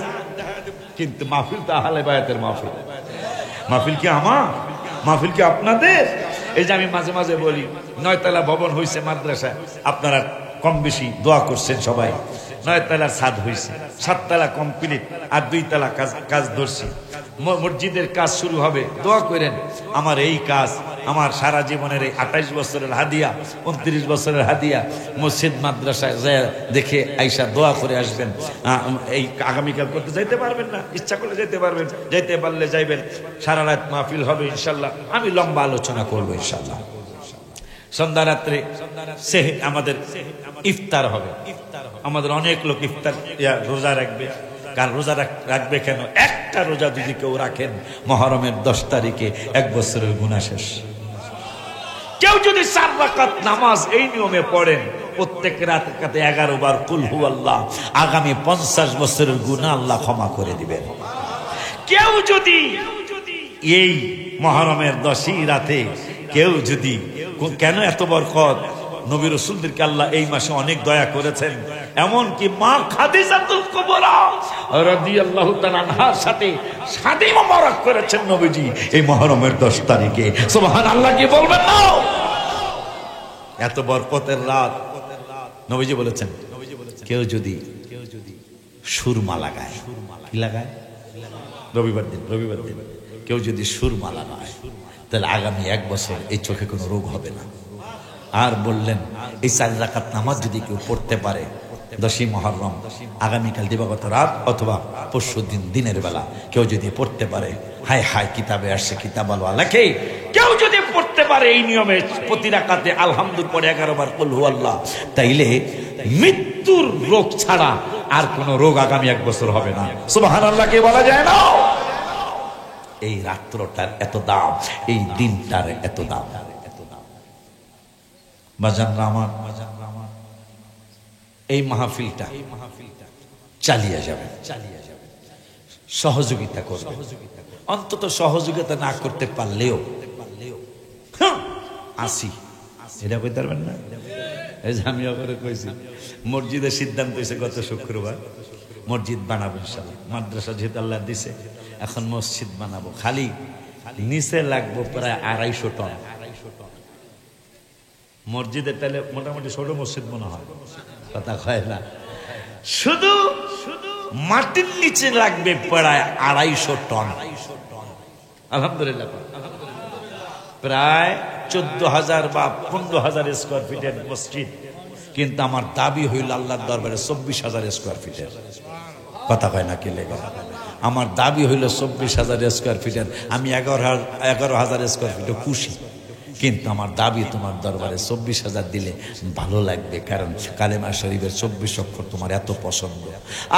কিন্তু মাহফিল তো আহলে বায়াতের মাহফিল। মাহফিল কি আমার, মাহফিল কি আপনাদের? এই যে আমি মাঝে মাঝে বলি 9 তলা ভবন হয়েছে মাদ্রাসা, আপনারা কম বেশি দোয়া করছেন সবাই। 9 তলার ছাদ হয়েছে, 7 তলা কমপ্লিট, আর 2 তলা কাজ ধরছি। মসজিদের কাজ শুরু হবে, দোয়া করেন। আমার এই কাজ, আমার সারা জীবনের এই 28 বছরের হাদিয়া, 29 বছরের হাদিয়া, মসজিদ মাদ্রাসায় দেখে আইসা দোয়া করে আসবেন। এই আগামীকাল করতে যাইতে পারবেন না, ইচ্ছা করলে যেতে পারবেন, যাইতে পারলে যাইবেন। সারা রাত মাহফিল হবে ইনশাল্লাহ, আমি লম্বা আলোচনা করবো ইনশাল্লাহ। সন্ধ্যা রাত্রে আমাদের ইফতার হবে, আমাদের অনেক লোক ইফতার রোজা রাখবে। কারণ রোজা রাখবে কেন? একটা রোজা যদি কেউ রাখেন মুহররমের 10 তারিখে 1 বছরের গুনাহ শেষ। কেউ যদি 4 রাকাত নামাজ এই নিয়মে পড়েন, প্রত্যেক রাকাতে 11 বার কুল হুয়াল্লাহ, আগামী 50 বছরের গুনাহ আল্লাহ ক্ষমা করে দিবেন। কেউ যদি এই মুহররমের 10ই রাতে কেউ যদি, কেন এত বরকত? নবী রাসূলদেরকে আল্লাহ এই মাসে অনেক দয়া করেছেন। এমনকি মা খাদিজাতুল কুবরা রাদিয়াল্লাহু তাআলা আনহার সাথে শাদী মোবারক করেছেন নবীজি এই মুহররমের 10 তারিখে। সুবহানাল্লাহ, কি বলবেন না? এত বরকতের রাত নবীজি বলেছেন, কেউ যদি সুরমা লাগায়, কি লাগায়? রবিবার দিন কেউ যদি সুরমা লাগায়, তাহলে আগামী 1 বছর এই চোখে কোনো রোগ হবে না। আর বললেন এই 4 রাকাত নামাজ যদি কেউ পড়তে পারে 10ই মুহররম, আগামীকাল দিবাগত রাত অথবা পরশু দিন দিনের বেলা কেউ যদি পড়তে পারে, হায় হায় কিতাবে আসছে, কিতাব আল্লাহ লেখে, কেউ যদি পড়তে পারে এই নিয়মে প্রতি রাকাতে আলহামদুলিল্লাহ পড়ে 11 বার কুল হুয়াল্লাহ, তাইলে মৃত্যুর রোগ ছাড়া আর কোন রোগ আগামী 1 বছর হবে না। সুবহানাল্লাহ, কে বলা যায় না? এই রাত্রটার এত দাম, এই দিনটার এত দাম। বাজানরা আমার, এই মাহফিলটা চালিয়ে যাবে, সহযোগিতা করবে। অন্তত সহযোগিতা না করতে পারলেও আসি, এটা কইতে পারবেন না? এই যে আমি আবার কইছি, মসজিদের সিদ্ধান্ত হয়েছে গত শুক্রবার মসজিদ বানাবো ইনশাআল্লাহ। মাদ্রাসা যেহেতু আল্লাহ দিছে, এখন মসজিদ বানাবো। খালি নিচে লাগবো প্রায় 250 টন। মসজিদের তাহলে মোটামুটি ছোট মসজিদ মনে হয়, কথা কয় না। শুধু মাটির নিচে লাগবে প্রায় 250 টন। আলহামদুলিল্লাহ, প্রায় 14,000 বা 15,000 স্কোয়ার ফিটের মসজিদ। কিন্তু আমার দাবি হইল আল্লাহর দরবারে 24,000 স্কোয়ার ফিটের। কথা কয় না কি লেগে? আমার দাবি হইল 24,000 স্কোয়ার ফিটের। আমি 11,000 স্কোয়ার ফিটে খুশি, কিন্তু আমার দাবি তোমার দরবারে 24,000 দিলে ভালো লাগবে, কারণ কালেমা শরীফের 24 অক্ষর তোমার এত পছন্দ।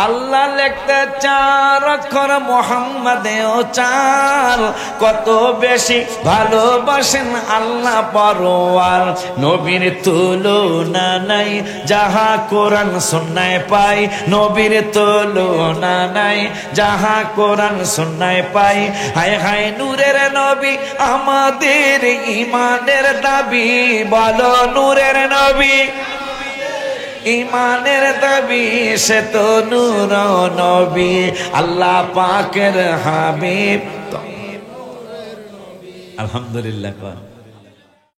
আল্লাহ লিখতে 4 অক্ষর, মুহাম্মাদেও 4, কত বেশি ভালোবাসেন আল্লাহ পরওয়ার। নবীর তুলনা নাই, যাহা কোরআন সুন্নায় পাই। নবীর তুলনা নাই, যাহা কোরআন সুন্নায় পাই। হায় হায় নূরের নবী আমাদের ইমানের দাবি, বলো নূরের নবী ইমানের দাবি, সে তো নূর নবী আল্লাহ পাকের হাবিব। আলহামদুলিল্লাহ।